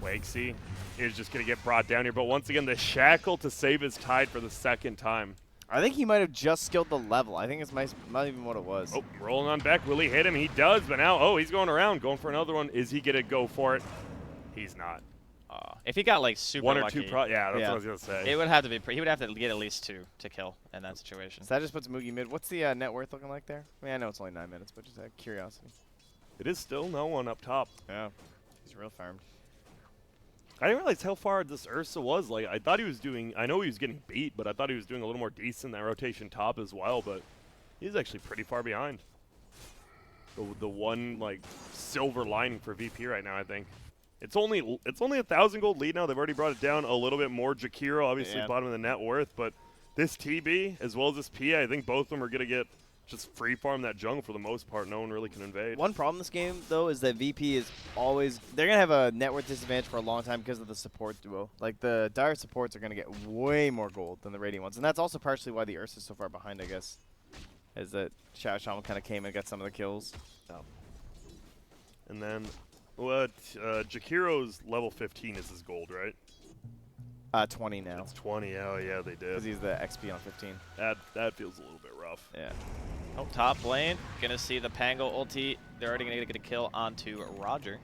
Speaker 3: Wakesy is just going to get brought down here. But once again, the shackle to save his tide for the second time.
Speaker 1: I think he might have just skilled the level. I think it's not even what it was.
Speaker 3: Oh, rolling on back. Will he hit him? He does, but now, oh, he's going around, going for another one. Is he going to go for it? He's not.
Speaker 2: If he got like super
Speaker 3: One or
Speaker 2: lucky,
Speaker 3: two, yeah, that's what I was going to say.
Speaker 2: it would have to be. He would have to get at least 2 to kill in that situation.
Speaker 1: So that just puts Moogie mid. What's the net worth looking like there? I mean, I know it's only 9 minutes, but just out of curiosity.
Speaker 3: It is still no one up top.
Speaker 1: Yeah, he's real farmed.
Speaker 3: I didn't realize how far this Ursa was. Like, I thought he was doing, I know he was getting beat, but I thought he was doing a little more decent that rotation top as well, but he's actually pretty far behind. The one, like, silver lining for VP right now, I think. It's only 1,000 gold lead now. They've already brought it down a little bit more. Jakiro, obviously, bottom of the net worth, but this TB, as well as this PA, I think both of them are going to get just free farm that jungle for the most part. No one really can invade.
Speaker 1: One problem this game, though, is that VP is always – they're going to have a net worth disadvantage for a long time because of the support duo. Like, the Dire supports are going to get way more gold than the Radiant ones. And that's also partially why the Ursa is so far behind, I guess, is that Xiao Shaman kind of came and got some of the kills. So.
Speaker 3: And then what Jakiro's level 15 is his gold, right?
Speaker 1: 20 now.
Speaker 3: It's 20. Oh, yeah, they did.
Speaker 1: Because he's the XP on 15.
Speaker 3: That feels a little bit rough.
Speaker 1: Yeah.
Speaker 2: Oh, top lane. Gonna see the Pango ulti. They're already gonna get a kill onto Roger.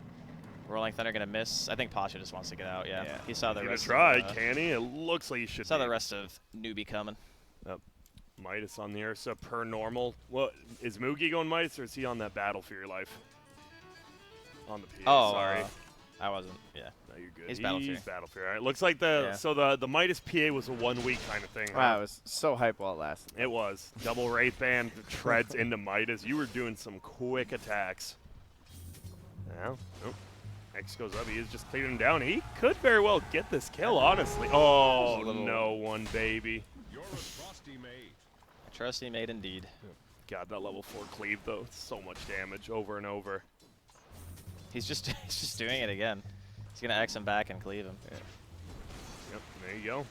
Speaker 2: Rolling Thunder gonna miss. I think Pasha just wants to get out. Yeah. He saw the rest.
Speaker 3: Try, can he? It looks like he should.
Speaker 2: Saw the rest of Newbie coming.
Speaker 3: Yep. Midas on the Ursa per normal. What is Moogie going Midas, or is he on that battle for your life? On the PA.
Speaker 2: Oh,
Speaker 3: sorry.
Speaker 2: I wasn't. Yeah.
Speaker 3: No, you're good.
Speaker 2: He's Battle Fear.
Speaker 3: He's Battle Fear. All right. Looks like the Midas PA was a 1 week kind of thing.
Speaker 1: Wow, it was so hype while it lasted.
Speaker 3: It was. Double Wraith Band treads into Midas. You were doing some quick attacks. Now, oh, X goes up. He is just cleaving him down. He could very well get this kill, honestly. Oh, no one, baby.
Speaker 4: You're a trusty mate.
Speaker 2: A trusty mate indeed.
Speaker 3: God, that level 4 cleave, though. So much damage over and over.
Speaker 2: He's just doing it again. He's gonna X him back and cleave him.
Speaker 3: Yeah. Yep, there you go.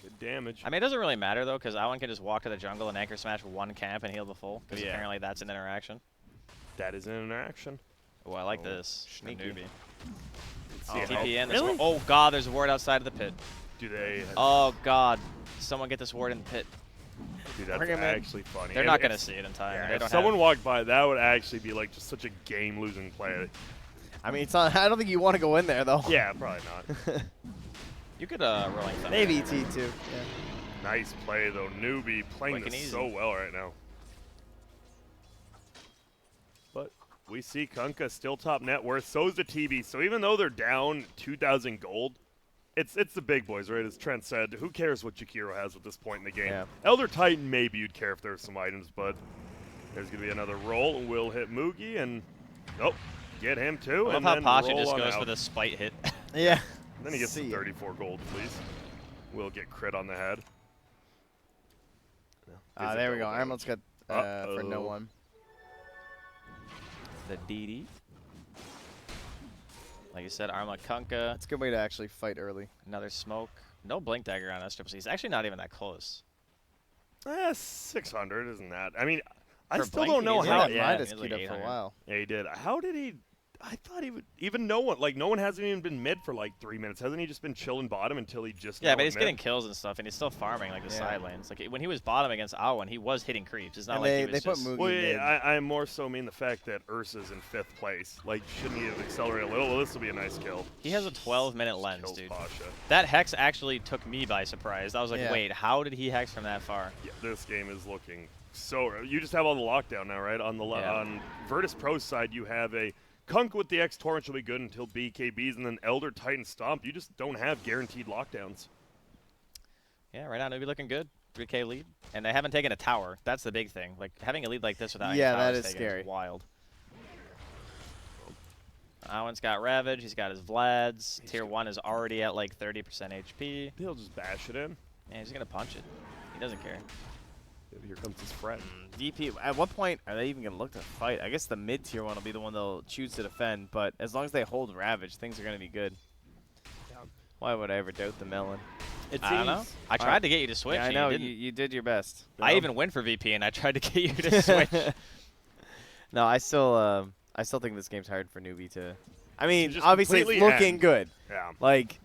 Speaker 3: Good damage.
Speaker 2: I mean, it doesn't really matter though, because Alan can just walk to the jungle and anchor smash 1 camp and heal the full. Because apparently that's an interaction.
Speaker 3: That is an interaction.
Speaker 2: Oh, I like this.
Speaker 1: Sneaky.
Speaker 2: Newbie.
Speaker 3: Oh,
Speaker 2: TP in.
Speaker 3: really?
Speaker 2: Oh god, there's a ward outside of the pit.
Speaker 3: Do they?
Speaker 2: Oh god, someone get this ward in the pit.
Speaker 3: Dude, that's actually funny.
Speaker 2: They're not gonna see it in time.
Speaker 3: Yeah,
Speaker 2: They
Speaker 3: if
Speaker 2: don't
Speaker 3: someone
Speaker 2: have,
Speaker 3: walked by, that would actually be like just such a game-losing play.
Speaker 1: I mean, it's not, I don't think you want to go in there, though.
Speaker 3: Yeah, probably not.
Speaker 2: you could Rolling Thunder.
Speaker 1: Maybe ET, too. Yeah.
Speaker 3: Nice play, though. Newbie playing this so well right now. But we see Kunkka still top net worth. So's the TB. So even though they're down 2,000 gold, it's the big boys, right? As Trent said, who cares what Jakiro has at this point in the game?
Speaker 1: Yeah.
Speaker 3: Elder Titan, maybe you'd care if there were some items, but there's going to be another roll, and we'll hit Moogie, and get him too.
Speaker 2: I love
Speaker 3: and
Speaker 2: how
Speaker 3: then
Speaker 2: Pasha
Speaker 3: roll
Speaker 2: just
Speaker 3: on
Speaker 2: goes
Speaker 3: out.
Speaker 2: for the spite hit.
Speaker 1: Yeah.
Speaker 3: Then he gets the 34 gold, please. We'll get crit on the head.
Speaker 1: There we go. Armlet's got for no one.
Speaker 2: The DD. Like you said, Armlet Kunkka.
Speaker 1: It's a good way to actually fight early.
Speaker 2: Another smoke. No blink dagger on SCC. He's actually not even that close.
Speaker 3: 600 isn't that? I mean, I
Speaker 2: For
Speaker 3: still
Speaker 2: blink,
Speaker 3: don't know
Speaker 2: he's
Speaker 3: how.
Speaker 2: like
Speaker 3: Yeah,
Speaker 1: Midas
Speaker 2: he's
Speaker 1: keyed
Speaker 2: like
Speaker 1: up for a
Speaker 2: 800.
Speaker 1: while.
Speaker 3: yeah, he did. How did he? I thought he would. Even no one hasn't even been mid for like 3 minutes. Hasn't he just been chilling bottom until he just?
Speaker 2: Yeah,
Speaker 3: now
Speaker 2: but he's
Speaker 3: went
Speaker 2: getting
Speaker 3: mid?
Speaker 2: kills and stuff, and he's still farming like the
Speaker 1: Yeah.
Speaker 2: side lanes. Like when he was bottom against Awan, he was hitting creeps. It's not
Speaker 1: And
Speaker 2: like
Speaker 1: they
Speaker 2: he was
Speaker 1: put
Speaker 2: just.
Speaker 1: Moogie
Speaker 3: Well,
Speaker 1: mid.
Speaker 3: yeah, I more so mean the fact that Ursa's in 5th place. Like, shouldn't he have accelerated a little? Well, this will be a nice kill.
Speaker 2: He has a 12-minute lens,
Speaker 3: Kills
Speaker 2: dude.
Speaker 3: Pasha.
Speaker 2: That hex actually took me by surprise. I was like,
Speaker 1: Yeah.
Speaker 2: wait, how did he hex from that far?
Speaker 3: Yeah, this game is looking so. You just have all the lockdown now, right? On the on Virtus.pro's side, you have a Kunk with the X Torrent will be good until BKBs, and then Elder Titan Stomp. You just don't have guaranteed lockdowns.
Speaker 2: Yeah, right now, Newbie looking good. 3K lead. And they haven't taken a tower. That's the big thing. Like, having a lead like this without any
Speaker 1: Yeah, that
Speaker 2: towers
Speaker 1: is
Speaker 2: taken
Speaker 1: scary.
Speaker 2: is wild. Awan's got Ravage. He's got his Vlads. Tier 1 is already at like 30% HP.
Speaker 3: He'll just bash it in.
Speaker 2: Yeah, he's going to punch it. He doesn't care.
Speaker 3: Here comes his friend.
Speaker 1: DP, at what point are they even going to look to fight? I guess the mid-tier one will be the one they'll choose to defend, but as long as they hold Ravage, things are going to be good. Why would I ever doubt the melon?
Speaker 2: I don't know. I tried to get you to switch.
Speaker 1: Yeah, I
Speaker 2: and
Speaker 1: know.
Speaker 2: You,
Speaker 1: You did your best.
Speaker 2: I even went for VP, and I tried to get you to switch.
Speaker 1: No, I still think this game's hard for Newbie to. I mean,
Speaker 3: Just
Speaker 1: obviously it's
Speaker 3: completely
Speaker 1: looking
Speaker 3: end.
Speaker 1: good.
Speaker 3: Yeah.
Speaker 1: Like,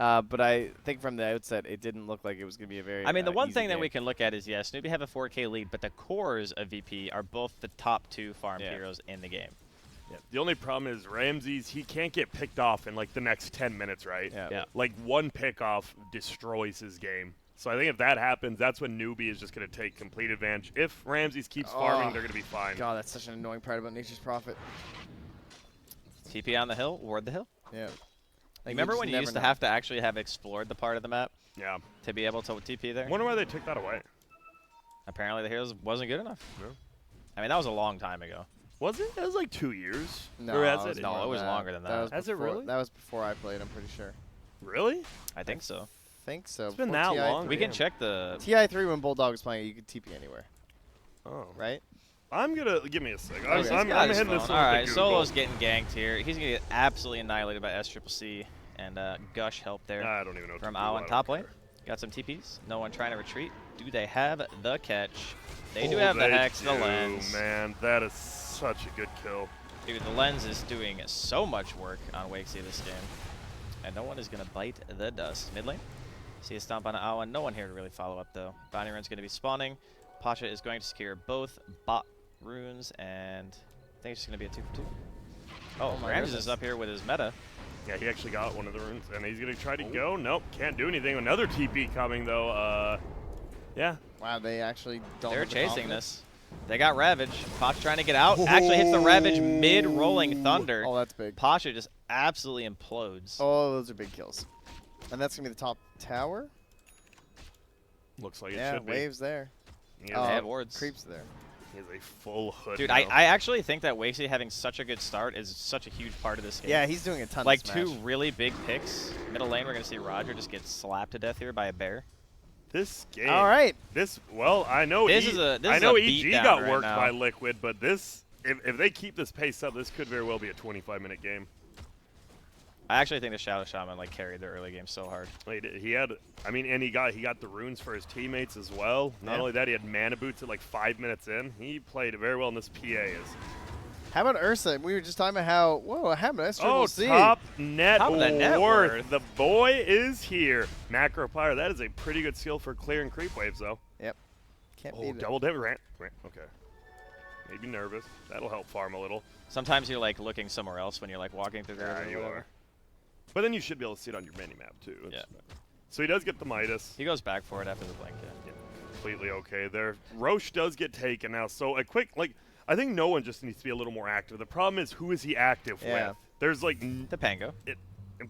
Speaker 1: But I think from the outset, it didn't look like it was going to be a very
Speaker 2: I mean, the one
Speaker 1: easy
Speaker 2: thing that
Speaker 1: game.
Speaker 2: we can look at is, yes, Newbie have a 4K lead, but the cores of VP are both the top 2 farm heroes in the game.
Speaker 3: Yeah. The only problem is Ramses, he can't get picked off in like the next 10 minutes, right?
Speaker 2: Yeah.
Speaker 3: Like one pickoff destroys his game. So I think if that happens, that's when Newbie is just going to take complete advantage. If Ramses keeps farming, they're going to be fine.
Speaker 1: God, that's such an annoying part about Nature's Prophet.
Speaker 2: TP on the hill, ward the hill.
Speaker 1: Yeah. Like,
Speaker 2: Remember when you
Speaker 1: never
Speaker 2: used to
Speaker 1: know.
Speaker 2: have to actually have explored the part of the map
Speaker 3: Yeah.
Speaker 2: to be able to TP there?
Speaker 3: Wonder why they took that away.
Speaker 2: Apparently the heroes wasn't good enough.
Speaker 3: No.
Speaker 2: I mean, that was a long time ago.
Speaker 3: Was it? It was like 2 years.
Speaker 1: No,
Speaker 3: Or has
Speaker 1: it was
Speaker 3: it?
Speaker 2: No,
Speaker 1: more
Speaker 2: it was
Speaker 1: than
Speaker 2: longer than that.
Speaker 1: was
Speaker 3: Has it
Speaker 1: before-
Speaker 3: really?
Speaker 1: That was before I played, I'm pretty sure.
Speaker 3: Really?
Speaker 2: I think so.
Speaker 1: Think so.
Speaker 3: It's been
Speaker 1: before
Speaker 3: that long.
Speaker 1: TI3.
Speaker 2: We can
Speaker 3: Damn.
Speaker 2: check the...
Speaker 1: TI3 when Bulldog was playing, you could TP anywhere,
Speaker 3: Oh.
Speaker 1: right?
Speaker 3: I'm going to... Give me a sec.
Speaker 1: Okay.
Speaker 3: I'm
Speaker 1: He's
Speaker 3: hitting
Speaker 2: got
Speaker 3: this
Speaker 2: his
Speaker 3: one
Speaker 2: phone.
Speaker 3: with
Speaker 2: All
Speaker 3: the
Speaker 2: right,
Speaker 3: Google.
Speaker 2: Solo's getting ganked here. He's going to get absolutely annihilated by SCCC and Gush help there
Speaker 3: I don't even know what
Speaker 2: from
Speaker 3: to do. I
Speaker 2: Alan
Speaker 3: don't
Speaker 2: top lane.
Speaker 3: care.
Speaker 2: Got some TPs. No one trying to retreat. Do they have the catch? They do
Speaker 3: Oh,
Speaker 2: have the
Speaker 3: they
Speaker 2: Hex, the
Speaker 3: do,
Speaker 2: lens.
Speaker 3: Man, that is such a good kill.
Speaker 2: Dude, the lens is doing so much work on Wakesy this game. And no one is going to bite the dust. Mid lane. See a stomp on Alan. No one here to really follow up, though. Bounty Run's going to be spawning. Pasha is going to secure both bot runes, and I think it's just going to be a 2 for 2. Oh,
Speaker 1: my
Speaker 2: Ramses
Speaker 1: goodness.
Speaker 2: is up here with his meta.
Speaker 3: Yeah, he actually got one of the runes, and he's going to try to go. Nope, can't do anything. Another TP coming, though. Yeah.
Speaker 1: Wow, they actually don't.
Speaker 2: They're
Speaker 1: have the
Speaker 2: chasing
Speaker 1: confidence.
Speaker 2: this. They got Ravage. Pasha trying to get out. Actually hits the Ravage mid-rolling Thunder.
Speaker 1: Oh, that's big.
Speaker 2: Pasha just absolutely implodes.
Speaker 1: Oh, those are big kills. And that's going to be the top tower?
Speaker 3: Looks like it
Speaker 1: Yeah,
Speaker 3: should be.
Speaker 1: waves there.
Speaker 3: He
Speaker 2: They
Speaker 3: has,
Speaker 2: have wards.
Speaker 1: Creeps there.
Speaker 3: he has a full hood
Speaker 2: Dude,
Speaker 3: now.
Speaker 2: I actually think that Wakesy having such a good start is such a huge part of this game.
Speaker 1: Yeah, he's doing a ton
Speaker 2: like
Speaker 1: of smash.
Speaker 2: 2 really big picks. Middle lane, we're going to see Roger just get slapped to death here by a bear.
Speaker 3: This game.
Speaker 1: All right.
Speaker 3: Well, I know.
Speaker 2: This is a
Speaker 3: I know
Speaker 2: beat
Speaker 3: EG
Speaker 2: down
Speaker 3: got
Speaker 2: right
Speaker 3: worked
Speaker 2: now.
Speaker 3: by Liquid, but this, if they keep this pace up, this could very well be a 25-minute game.
Speaker 2: I actually think the Shadow Shaman like carried the early game so hard.
Speaker 3: He had, I mean, and he got the runes for his teammates as well. Not
Speaker 1: Yeah.
Speaker 3: only that, he had mana boots at like 5 minutes in. He played very well, and this PA is.
Speaker 1: How about Ursa? We were just talking about how, whoa, how about
Speaker 3: Oh,
Speaker 1: C?
Speaker 3: top net
Speaker 2: Top of the net
Speaker 3: worth.
Speaker 2: worth.
Speaker 3: The boy is here. Macro Pyre. That is a pretty good skill for clearing creep waves, though.
Speaker 1: Yep. Can't
Speaker 3: Oh,
Speaker 1: beat it.
Speaker 3: double dip ramp. Okay. Maybe nervous. That'll help farm a little.
Speaker 2: Sometimes you're like looking somewhere else when you're like walking through the
Speaker 3: Yeah,
Speaker 2: river or
Speaker 3: you
Speaker 2: whatever.
Speaker 3: are. But then you should be able to see it on your mini map too.
Speaker 2: Yeah.
Speaker 3: So he does get the Midas.
Speaker 2: He goes back for it after the blink. Yeah.
Speaker 3: Completely okay there. Roche does get taken now. So a quick, like, I think no one just needs to be a little more active. The problem is, who is he active
Speaker 1: Yeah.
Speaker 3: with? There's like,
Speaker 2: The Pango.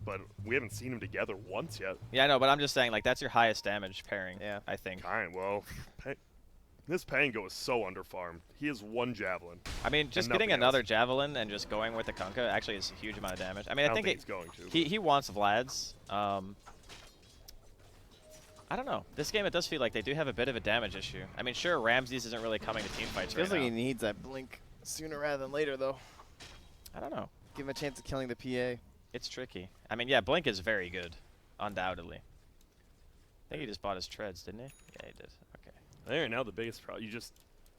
Speaker 3: but we haven't seen them together once yet.
Speaker 2: Yeah, I know, but I'm just saying like that's your highest damage pairing.
Speaker 1: Yeah.
Speaker 2: I think.
Speaker 3: Well, this Pango is so underfarmed. He has 1 javelin.
Speaker 2: I mean, just
Speaker 3: nothing
Speaker 2: getting another
Speaker 3: else.
Speaker 2: javelin and just going with the Kunkka actually is a huge amount of damage. I mean,
Speaker 3: I
Speaker 2: I
Speaker 3: don't
Speaker 2: think
Speaker 3: think he's going to.
Speaker 2: he wants Vlad's. I don't know. This game, it does feel like they do have a bit of a damage issue. I mean, sure, Ramses isn't really coming to team fights
Speaker 1: Feels
Speaker 2: right
Speaker 1: like he
Speaker 2: now.
Speaker 1: needs that blink sooner rather than later, though.
Speaker 2: I don't know.
Speaker 1: Give him a chance of killing the PA.
Speaker 2: It's tricky. I mean, yeah, Blink is very good, undoubtedly. I think he just bought his treads, didn't he? Yeah, he did. Okay.
Speaker 3: I think right now the biggest problem,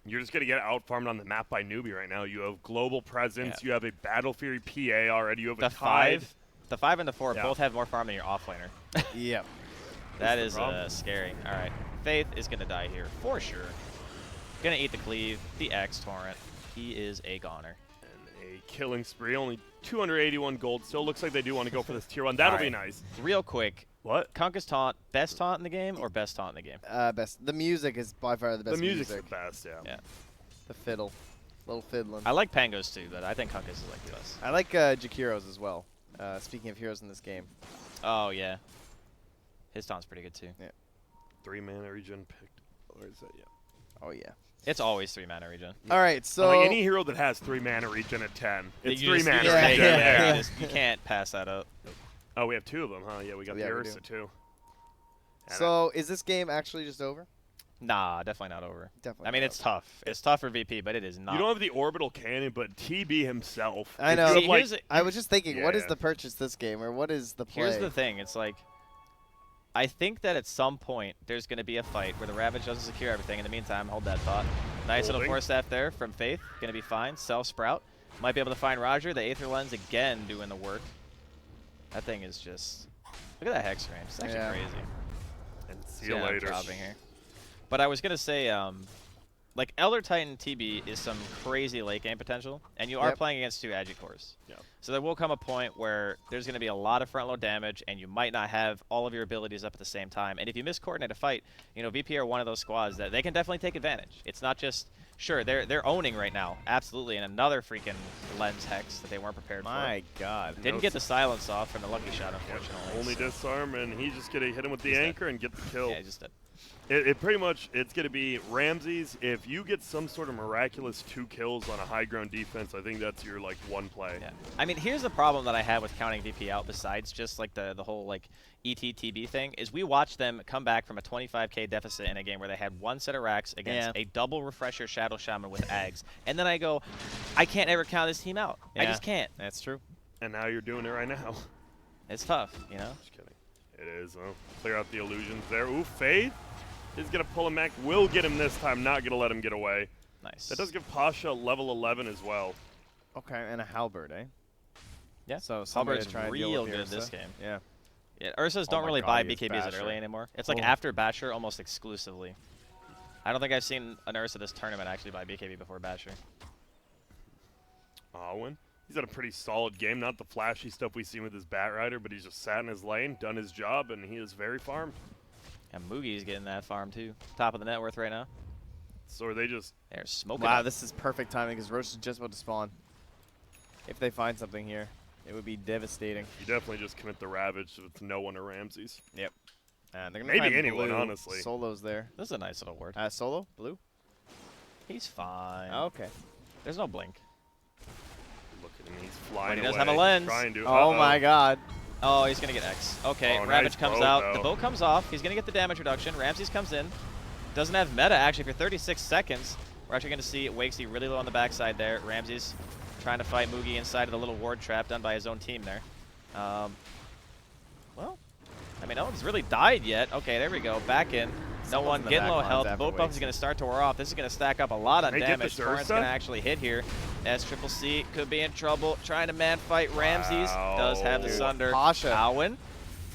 Speaker 3: you're just gonna get out farmed on the map by Newbie right now. You have global presence.
Speaker 2: Yeah.
Speaker 3: You have a Battle Fury PA already. You have
Speaker 2: The
Speaker 3: a Tide.
Speaker 2: the 5 and the 4
Speaker 3: Yeah.
Speaker 2: both have more farm than your offlaner.
Speaker 1: Yep.
Speaker 2: That
Speaker 3: the
Speaker 2: is
Speaker 3: problem.
Speaker 2: scary. All right, Faith is gonna die here for sure. Gonna eat the cleave, the X torrent. He is a goner.
Speaker 3: And a killing spree. Only 281 gold. Still looks like they do want to go for this tier 1. That'll be
Speaker 2: Alright.
Speaker 3: nice.
Speaker 2: Real quick,
Speaker 3: What?
Speaker 2: Kunkka's taunt, best taunt in the game or best taunt in the game?
Speaker 1: Best. The music is by far the best.
Speaker 3: The music's
Speaker 1: music.
Speaker 3: the best, yeah.
Speaker 2: Yeah.
Speaker 1: The fiddle. Little fiddling.
Speaker 2: I like Pango's too, but I think Kunkka's is like the best.
Speaker 1: I like Jakiro's as well. Speaking of heroes in this game.
Speaker 2: Oh yeah, his taunt's pretty good too.
Speaker 3: 3 mana regen picked. Where is that? Yeah.
Speaker 1: Oh, yeah.
Speaker 2: It's always 3 mana regen.
Speaker 1: All right, so.
Speaker 3: Like any hero that has 3 mana regen at 10, it's
Speaker 2: You
Speaker 3: 3
Speaker 2: just- you
Speaker 3: mana
Speaker 2: just
Speaker 1: Yeah,
Speaker 2: take
Speaker 3: regen.
Speaker 2: it there.
Speaker 1: yeah.
Speaker 2: You can't pass that up.
Speaker 3: Oh, we have 2 of them, huh? Yeah, we got
Speaker 1: Yeah,
Speaker 3: the
Speaker 1: we
Speaker 3: Ursa
Speaker 1: do.
Speaker 3: too. And
Speaker 1: So, is this game actually just over?
Speaker 2: Nah, definitely not over.
Speaker 1: Definitely.
Speaker 2: I mean,
Speaker 1: not
Speaker 2: it's
Speaker 1: over.
Speaker 2: tough. It's tough for VP, but it is not.
Speaker 3: you don't have the orbital cannon, but TB himself.
Speaker 1: I
Speaker 3: if
Speaker 1: know.
Speaker 3: you have,
Speaker 2: See,
Speaker 3: like,
Speaker 2: here's the-
Speaker 1: I was just thinking, what is
Speaker 3: Yeah.
Speaker 1: the purchase this game, or what is the play?
Speaker 2: Here's the thing. It's like, I think that at some point there's going to be a fight where the Ravage doesn't secure everything. In the meantime, hold that thought. Nice little
Speaker 3: Holding.
Speaker 2: force staff there from Faith. Going to be fine. Self Sprout. Might be able to find Roger. The Aether Lens again doing the work. That thing is just Look at that hex range. It's actually crazy.
Speaker 3: And see you
Speaker 2: I'm
Speaker 3: later.
Speaker 2: dropping here. But I was gonna say, like Elder Titan TB is some crazy late game potential, and you are playing against 2 Agicores.
Speaker 3: Yeah.
Speaker 2: So there will come a point where there's gonna be a lot of front load damage, and you might not have all of your abilities up at the same time. And if you miscoordinate a fight, you know VP are one of those squads that they can definitely take advantage. It's not just sure they're owning right now, absolutely, and another freaking lens hex that they weren't prepared for.
Speaker 1: My God.
Speaker 2: Didn't get the silence off from the lucky shot, unfortunately.
Speaker 3: Only disarm, and he's just gonna hit him with the anchor and get the kill.
Speaker 2: Yeah, he just did.
Speaker 3: It pretty much, it's going to be Ramses. If you get some sort of miraculous 2 kills on a high ground defense, I think that's your, like, one play.
Speaker 2: Yeah. I mean, here's the problem that I have with counting VP out besides just, like, the whole, like, ETTB thing, is we watched them come back from a 25k deficit in a game where they had 1 set of racks against a double refresher Shadow Shaman with Ags. And then I go, I can't ever count this team out. I just can't.
Speaker 1: That's true.
Speaker 3: And now you're doing it right now.
Speaker 2: It's tough, you know?
Speaker 3: Just kidding. It is, though. Clear out the illusions there. Ooh, Faith is going to pull him back. Will get him this time. Not going to let him get away.
Speaker 2: Nice.
Speaker 3: That does give Pasha level 11 as well.
Speaker 1: Okay, and a halberd, eh?
Speaker 2: Yeah.
Speaker 1: So somebody
Speaker 2: Halberd's
Speaker 1: to try and deal
Speaker 2: real
Speaker 1: with
Speaker 2: good
Speaker 1: Ursa.
Speaker 2: this game.
Speaker 1: Yeah.
Speaker 2: Yeah, Ursas don't
Speaker 1: my
Speaker 2: really
Speaker 1: God,
Speaker 2: buy
Speaker 1: he is
Speaker 2: BKBs at
Speaker 1: Basher.
Speaker 2: early anymore. It's like
Speaker 1: Oh.
Speaker 2: after Basher almost exclusively. I don't think I've seen an Ursa this tournament actually buy BKB before Basher.
Speaker 3: Owen. He's had a pretty solid game. Not the flashy stuff we've seen with his Bat Rider, but he's just sat in his lane, done his job, and he is very farmed.
Speaker 2: And Mugi's getting that farm too. Top of the net worth right now.
Speaker 3: So are they just...
Speaker 2: They're smoking.
Speaker 1: Wow,
Speaker 2: up.
Speaker 1: this is perfect timing because Roche is just about to spawn. If they find something here, it would be devastating.
Speaker 3: You definitely just commit the Ravage with no one to Ramses.
Speaker 1: Yep. And they're gonna
Speaker 3: Maybe
Speaker 1: find
Speaker 3: anyone,
Speaker 1: blue.
Speaker 3: honestly.
Speaker 1: Solo's there.
Speaker 2: This is a nice little word.
Speaker 1: Solo? Blue?
Speaker 2: He's fine.
Speaker 1: Okay.
Speaker 2: There's no blink.
Speaker 3: Look at him, he's flying
Speaker 2: But he does
Speaker 3: away,
Speaker 2: have a lens.
Speaker 3: Trying to.
Speaker 1: Oh my God.
Speaker 2: Oh, he's going to get X. Okay,
Speaker 3: Oh,
Speaker 2: Ravage
Speaker 3: nice
Speaker 2: comes
Speaker 3: boat,
Speaker 2: out.
Speaker 3: though.
Speaker 2: The boat comes off. He's going to get the damage reduction. Ramses comes in. Doesn't have meta, actually, for 36 seconds. We're actually going to see Wakesy really low on the backside there. Ramses trying to fight Mugi inside of the little ward trap done by his own team there. Well, I mean, no one's really died yet. Okay, there we go. Back in. No
Speaker 1: Someone's
Speaker 2: one
Speaker 1: in the
Speaker 2: getting
Speaker 1: back
Speaker 2: low
Speaker 1: lines
Speaker 2: health.
Speaker 1: after
Speaker 2: Boat buff is
Speaker 1: Wakesy.
Speaker 2: going to start to wear off. This is going to stack up a lot on
Speaker 3: They get
Speaker 2: damage.
Speaker 3: this
Speaker 2: Torrent's
Speaker 3: Ursa?
Speaker 2: going to actually hit here. S-Triple-C could be in trouble. Trying to man fight Ramses. Does have the
Speaker 3: Wow.
Speaker 2: Sunder.
Speaker 1: Pasha.
Speaker 2: Alwyn.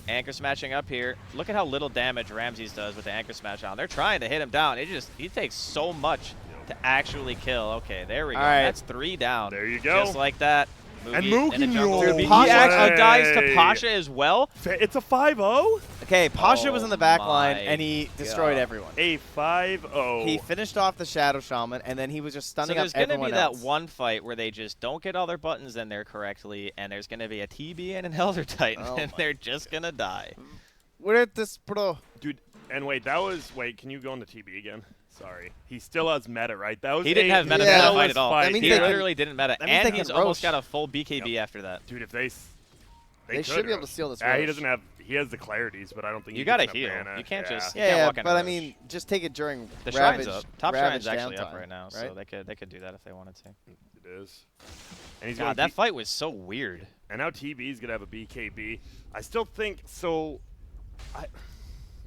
Speaker 2: Anchor smashing up here. Look at how little damage Ramses does with the anchor smash on. They're trying to hit him down. He takes so much to actually kill. Okay, there we go.
Speaker 1: All right.
Speaker 2: That's 3 down.
Speaker 3: There you go.
Speaker 2: Just like that.
Speaker 3: And
Speaker 2: Mugi in the
Speaker 3: Mugi,
Speaker 2: jungle.
Speaker 3: no
Speaker 2: He
Speaker 1: way.
Speaker 2: actually dies to Pasha as well.
Speaker 3: It's a 5-0?
Speaker 1: Okay, Pasha
Speaker 2: Oh
Speaker 1: was in the back line
Speaker 2: my
Speaker 1: and he destroyed
Speaker 2: God.
Speaker 1: everyone.
Speaker 3: A 5-0.
Speaker 1: He finished off the Shadow Shaman and then he was just
Speaker 2: So
Speaker 1: stunning
Speaker 2: there's
Speaker 1: up
Speaker 2: going to
Speaker 1: everyone
Speaker 2: be that
Speaker 1: else.
Speaker 2: one fight where they just don't get all their buttons in there correctly, and there's going to be a TB and an Elder Titan,
Speaker 1: Oh
Speaker 2: and
Speaker 1: my
Speaker 2: they're just going to die.
Speaker 1: Virtus.pro.
Speaker 3: Dude, and wait, wait, can you go on the TB again? Sorry. He still has meta, right? That was
Speaker 2: He didn't
Speaker 3: a
Speaker 2: have meta
Speaker 1: Yeah.
Speaker 2: for that
Speaker 3: metaless
Speaker 2: fight at all.
Speaker 1: That means
Speaker 2: He
Speaker 1: they can-
Speaker 2: literally didn't meta,
Speaker 1: that means they
Speaker 2: and
Speaker 1: can
Speaker 2: he's almost
Speaker 1: roast.
Speaker 2: got a full BKB after that.
Speaker 3: Dude, if they
Speaker 1: They should
Speaker 3: could
Speaker 1: be able to
Speaker 3: rush.
Speaker 1: steal this
Speaker 3: He
Speaker 1: Roche.
Speaker 3: doesn't have. He has the clarities, but I don't think
Speaker 2: You
Speaker 3: he
Speaker 2: got to
Speaker 3: gets
Speaker 2: heal.
Speaker 3: enough mana.
Speaker 2: You can't just you
Speaker 1: Yeah,
Speaker 2: can't
Speaker 1: yeah,
Speaker 2: walk in a
Speaker 1: but I
Speaker 2: rush.
Speaker 1: mean, just take it during
Speaker 2: The
Speaker 1: Ravage,
Speaker 2: shrine's up. Top
Speaker 1: Ravage
Speaker 2: shrine's actually up
Speaker 1: downtime,
Speaker 2: right now, so
Speaker 1: right?
Speaker 2: they could do that if they wanted to.
Speaker 3: It is. And he's
Speaker 2: God,
Speaker 3: going
Speaker 2: that fight was so weird.
Speaker 3: And now TB's gonna have a BKB. I still think so.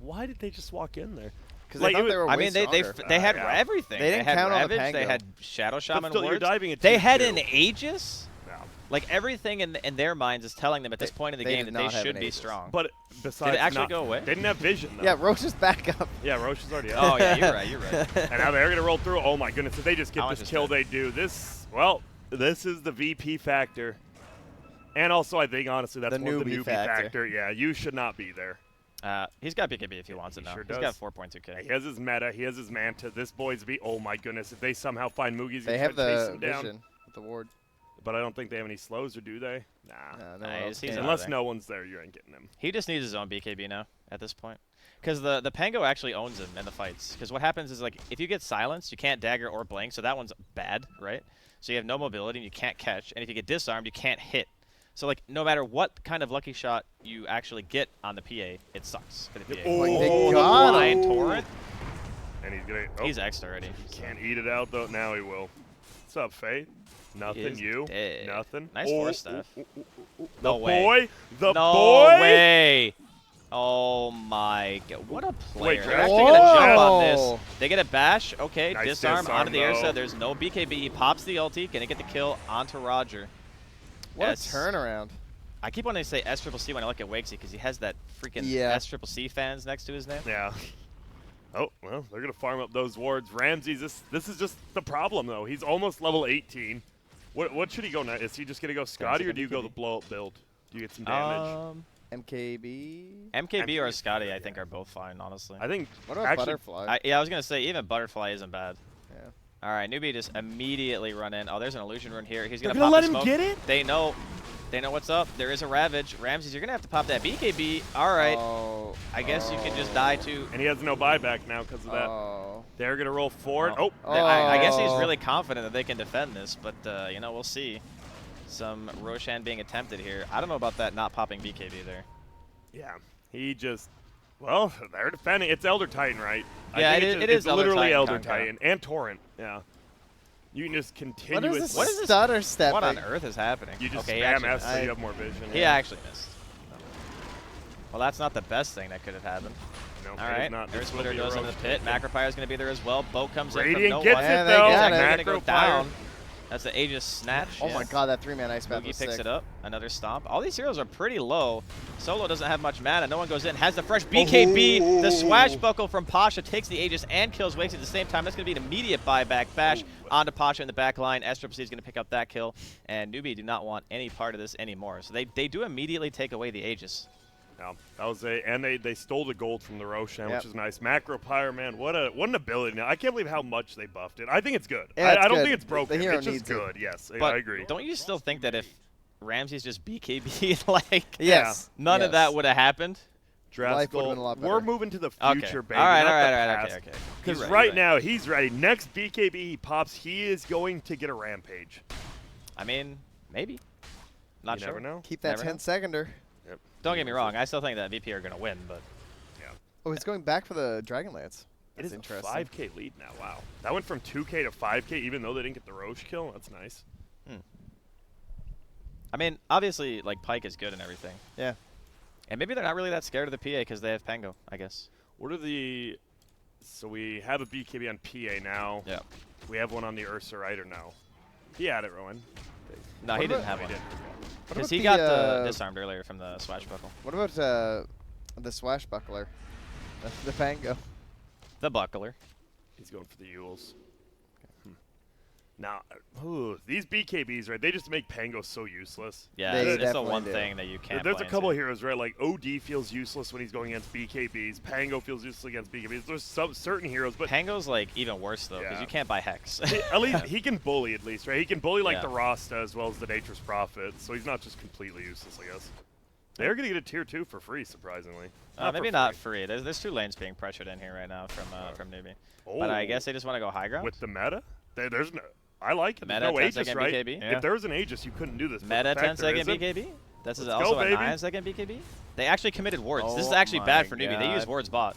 Speaker 3: Why did they just walk in there?
Speaker 1: Because
Speaker 3: Like,
Speaker 1: I thought
Speaker 3: it
Speaker 1: they were
Speaker 2: I
Speaker 1: way
Speaker 2: mean, they
Speaker 1: stronger.
Speaker 2: had
Speaker 3: Yeah.
Speaker 2: everything.
Speaker 1: They didn't
Speaker 2: had
Speaker 1: count on the
Speaker 2: Ravage, they
Speaker 1: Pango.
Speaker 2: had Shadow Shaman
Speaker 3: still, you're
Speaker 2: wards.
Speaker 3: diving at
Speaker 2: They had
Speaker 3: 2-2.
Speaker 2: an Aegis.
Speaker 3: No.
Speaker 2: Like everything in their minds is telling them at this point in the
Speaker 1: they
Speaker 2: game
Speaker 1: did
Speaker 2: that they
Speaker 1: not have
Speaker 2: should
Speaker 1: an
Speaker 2: be
Speaker 1: Aegis.
Speaker 2: strong.
Speaker 3: But besides,
Speaker 2: actually
Speaker 3: not-
Speaker 2: go away?
Speaker 3: They didn't have vision though.
Speaker 1: Yeah, Roche is back up.
Speaker 3: Yeah, Roche is already
Speaker 2: Oh
Speaker 3: out.
Speaker 2: yeah, you're right. You're right.
Speaker 3: And now they're gonna roll through. Oh my goodness! If they just
Speaker 2: How
Speaker 3: get
Speaker 2: much
Speaker 3: this
Speaker 2: is
Speaker 3: kill,
Speaker 2: that?
Speaker 3: they do this. Well, this is the VP factor. And also, I think honestly, that's
Speaker 1: The
Speaker 3: more the
Speaker 1: Newbie
Speaker 3: newbie
Speaker 1: factor.
Speaker 3: factor. Yeah, you should not be there.
Speaker 2: He's got BKB if he wants it
Speaker 3: He
Speaker 2: now.
Speaker 3: sure
Speaker 2: He's
Speaker 3: does.
Speaker 2: got 4.2k.
Speaker 3: He has his meta. He has his manta. This boy's oh my goodness! If they somehow find Mugi's,
Speaker 1: They
Speaker 3: gonna
Speaker 1: have
Speaker 3: try to chase
Speaker 1: the
Speaker 3: him down.
Speaker 1: vision with the ward.
Speaker 3: But I don't think they have any slows, or do they? Nah.
Speaker 1: No
Speaker 2: Nah,
Speaker 1: one else
Speaker 2: he's
Speaker 1: can.
Speaker 2: out
Speaker 3: Unless
Speaker 2: there.
Speaker 3: no one's there, you ain't getting him.
Speaker 2: He just needs his own BKB now at this point. Because the Pango actually owns him in the fights. Because what happens is, like, if you get silenced, you can't dagger or blink, so that one's bad, right? So you have no mobility and you can't catch. And if you get disarmed, you can't hit. So, like, no matter what kind of lucky shot you actually get on the PA, it sucks for the PA.
Speaker 3: Oh,
Speaker 1: they
Speaker 3: the
Speaker 1: got
Speaker 2: Blind
Speaker 1: him.
Speaker 2: Torrent.
Speaker 3: And he's gonna. Oh,
Speaker 2: He's X'd already.
Speaker 3: can't eat it out though. Now he will. What's up, Faye? Nothing.
Speaker 2: is
Speaker 3: You?
Speaker 2: dead.
Speaker 3: Nothing.
Speaker 2: Nice force stuff.
Speaker 3: The
Speaker 2: No way.
Speaker 3: boy. The
Speaker 2: No
Speaker 3: boy.
Speaker 2: way. Oh my god. What a player.
Speaker 3: Wait,
Speaker 2: They're
Speaker 3: Jack-
Speaker 2: actually going to jump on this.
Speaker 1: Oh.
Speaker 2: They get a bash. Okay,
Speaker 3: Nice
Speaker 2: disarm
Speaker 3: disarm,
Speaker 2: onto the
Speaker 3: though.
Speaker 2: Ursa. There's no BKB. He pops the ulti. Going to get the kill onto Roger.
Speaker 1: What
Speaker 2: Yes.
Speaker 1: a turnaround.
Speaker 2: I keep wanting to say SCCC when I look at Wakesy because he has that freaking
Speaker 1: Yeah.
Speaker 2: SCCC fans next to his name.
Speaker 3: Yeah. Oh, well, they're going to farm up those wards. Ramsey's, this is just the problem, though. He's almost level 18. What should he go next? Is he just going to go Scotty, or do you go the blow-up build? Do you get some damage?
Speaker 1: MKB.
Speaker 2: MKB or Scotty, I think, are both fine, honestly.
Speaker 3: I think,
Speaker 1: What about
Speaker 3: actually,
Speaker 1: Butterfly?
Speaker 2: Yeah, I was going to say, even Butterfly isn't bad.
Speaker 1: Yeah.
Speaker 2: All right, Newbie just immediately run in. Oh, there's an illusion rune here. He's
Speaker 3: they're
Speaker 2: going to
Speaker 3: going
Speaker 2: pop
Speaker 3: to let
Speaker 2: the
Speaker 3: him
Speaker 2: smoke.
Speaker 3: get it?
Speaker 2: They know what's up. There is a Ravage. Ramses, you're going to have to pop that BKB. All right.
Speaker 1: Oh,
Speaker 2: I guess you can just die too.
Speaker 3: And he has no buyback now because of that.
Speaker 1: Oh.
Speaker 3: They're going to roll forward. Oh,
Speaker 2: I guess he's
Speaker 1: Oh.
Speaker 2: really confident that they can defend this, but, you know, we'll see. Some Roshan being attempted here. I don't know about that not popping BKB there.
Speaker 3: yeah. He just, well, they're defending. It's Elder Titan, right?
Speaker 2: Yeah,
Speaker 3: I think
Speaker 2: it
Speaker 3: it's
Speaker 2: is Elder
Speaker 3: literally
Speaker 2: Titan,
Speaker 3: Elder
Speaker 2: Conca.
Speaker 3: Titan and Torrent. Yeah. You can just
Speaker 1: What is
Speaker 3: continuously.
Speaker 1: this
Speaker 2: What is this?
Speaker 1: stutter stepping?
Speaker 2: What on earth is happening?
Speaker 3: You just
Speaker 2: okay, he
Speaker 3: spam
Speaker 2: actually
Speaker 3: S
Speaker 2: missed.
Speaker 3: so you have more vision.
Speaker 2: He
Speaker 3: yeah.
Speaker 2: actually missed. Well, that's not the best thing that could have happened.
Speaker 3: No,
Speaker 2: All
Speaker 3: it is
Speaker 2: right,
Speaker 3: not.
Speaker 2: Air
Speaker 3: This will
Speaker 2: Splitter
Speaker 3: be a
Speaker 2: goes into the
Speaker 3: roast.
Speaker 2: pit. Macrofire's going to be there as well. Boat comes in
Speaker 3: Radiant
Speaker 2: from no
Speaker 3: gets
Speaker 2: one.
Speaker 3: it,
Speaker 1: Yeah, they
Speaker 3: though.
Speaker 1: got
Speaker 2: He's
Speaker 1: it.
Speaker 2: actually going to go
Speaker 3: Macro
Speaker 2: down.
Speaker 3: fire.
Speaker 2: That's the Aegis snatch.
Speaker 1: Oh
Speaker 2: yeah.
Speaker 1: my god, that 3-man ice bath
Speaker 2: Boogie
Speaker 1: was
Speaker 2: picks
Speaker 1: sick.
Speaker 2: it up. Another stomp. All these heroes are pretty low. Solo doesn't have much mana. No one goes in. Has the fresh BKB. The swashbuckle from Pasha takes the Aegis and kills Wakes at the same time. That's going to be an immediate buyback bash onto Pasha in the back line. SCCC is going to pick up that kill. And Newbie do not want any part of this anymore. So they do immediately take away the Aegis.
Speaker 3: Yeah, that was and they stole the gold from the Roshan,
Speaker 1: Yep.
Speaker 3: which is nice. Macro Pyre, man, what an ability! Now I can't believe how much they buffed it. I think it's good.
Speaker 1: Yeah, it's
Speaker 3: I don't
Speaker 1: good.
Speaker 3: think it's
Speaker 1: The
Speaker 3: broken.
Speaker 1: hero
Speaker 3: It's just
Speaker 1: needs it.
Speaker 3: good. Yes,
Speaker 2: But
Speaker 3: I agree.
Speaker 2: don't you still think that if Ramsey's just BKB, like,
Speaker 1: Yes.
Speaker 2: none of
Speaker 1: Yes.
Speaker 2: that would have happened?
Speaker 1: Life would've been a
Speaker 3: Draskell,
Speaker 1: lot
Speaker 3: we're
Speaker 1: better.
Speaker 3: moving to the
Speaker 2: Okay.
Speaker 3: future, baby.
Speaker 2: All right,
Speaker 3: not
Speaker 2: all right,
Speaker 3: the
Speaker 2: all right.
Speaker 3: past.
Speaker 2: Okay.
Speaker 3: Because
Speaker 2: You're
Speaker 3: right
Speaker 2: you're
Speaker 3: now he's ready. Next BKB he pops, he is going to get a rampage.
Speaker 2: I mean, maybe. Not
Speaker 3: You
Speaker 2: sure.
Speaker 3: never know.
Speaker 1: Keep that
Speaker 2: Never know.
Speaker 1: 10-seconder.
Speaker 3: Yep.
Speaker 2: Don't get me wrong. I still think that VP are going to win, but
Speaker 1: Oh, he's going back for the Dragonlance.
Speaker 3: It
Speaker 1: That's
Speaker 3: is a
Speaker 1: interesting.
Speaker 3: 5K lead now. Wow, that went from 2K to 5K, even though they didn't get the Roche kill. That's nice.
Speaker 2: I mean, obviously, like, Pyke is good and everything.
Speaker 1: Yeah.
Speaker 2: And maybe they're not really that scared of the PA because they have Pango, I guess.
Speaker 3: What are the? So we have a BKB on PA now.
Speaker 2: Yeah.
Speaker 3: We have one on the Ursa, right, or no? He had it, Rowan.
Speaker 2: No,
Speaker 1: What
Speaker 2: he didn't
Speaker 1: about-
Speaker 2: have
Speaker 3: No,
Speaker 2: one.
Speaker 3: he didn't.
Speaker 2: Because
Speaker 1: about
Speaker 2: he
Speaker 1: the,
Speaker 2: got the disarmed earlier from the swashbuckle.
Speaker 1: What about the swashbuckler? The Pango.
Speaker 2: The buckler.
Speaker 3: He's going for the Yules. Now, these BKBs, right? They just make Pango so useless.
Speaker 2: Yeah,
Speaker 1: They
Speaker 2: it's the
Speaker 1: definitely
Speaker 2: one
Speaker 1: do.
Speaker 2: thing that you can't
Speaker 3: There's a
Speaker 2: play
Speaker 3: couple of
Speaker 2: into.
Speaker 3: heroes, right? Like OD feels useless when he's going against BKBs. Pango feels useless against BKBs. There's some certain heroes, but
Speaker 2: Pango's, like, even worse, though, because
Speaker 3: Yeah.
Speaker 2: you can't buy Hex.
Speaker 3: at least he can bully, at least, right? He can bully like
Speaker 2: Yeah.
Speaker 3: the Rasta as well as the Nature's Prophet, so he's not just completely useless, I guess. They're going to get a tier 2 for free, surprisingly.
Speaker 2: Maybe
Speaker 3: for
Speaker 2: not
Speaker 3: free.
Speaker 2: free. There's 2 lanes being pressured in here right now from Newbie.
Speaker 3: Oh,
Speaker 2: But I guess they just want to go high ground.
Speaker 3: with the meta, there's no. I like it.
Speaker 2: The
Speaker 3: There's
Speaker 2: meta,
Speaker 3: no
Speaker 2: 10
Speaker 3: Aegis,
Speaker 2: second
Speaker 3: right?
Speaker 2: BKB?
Speaker 3: If there was an Aegis, you couldn't do this. but
Speaker 2: Meta
Speaker 3: the
Speaker 2: 10
Speaker 3: fact there
Speaker 2: second
Speaker 3: isn't-
Speaker 2: BKB? This is
Speaker 3: Let's
Speaker 2: also
Speaker 3: go,
Speaker 2: a
Speaker 3: baby.
Speaker 2: 9 second BKB? They actually committed wards. This is
Speaker 1: Oh
Speaker 2: actually bad
Speaker 1: my
Speaker 2: for Newbie. They use
Speaker 1: God.
Speaker 2: wards bot.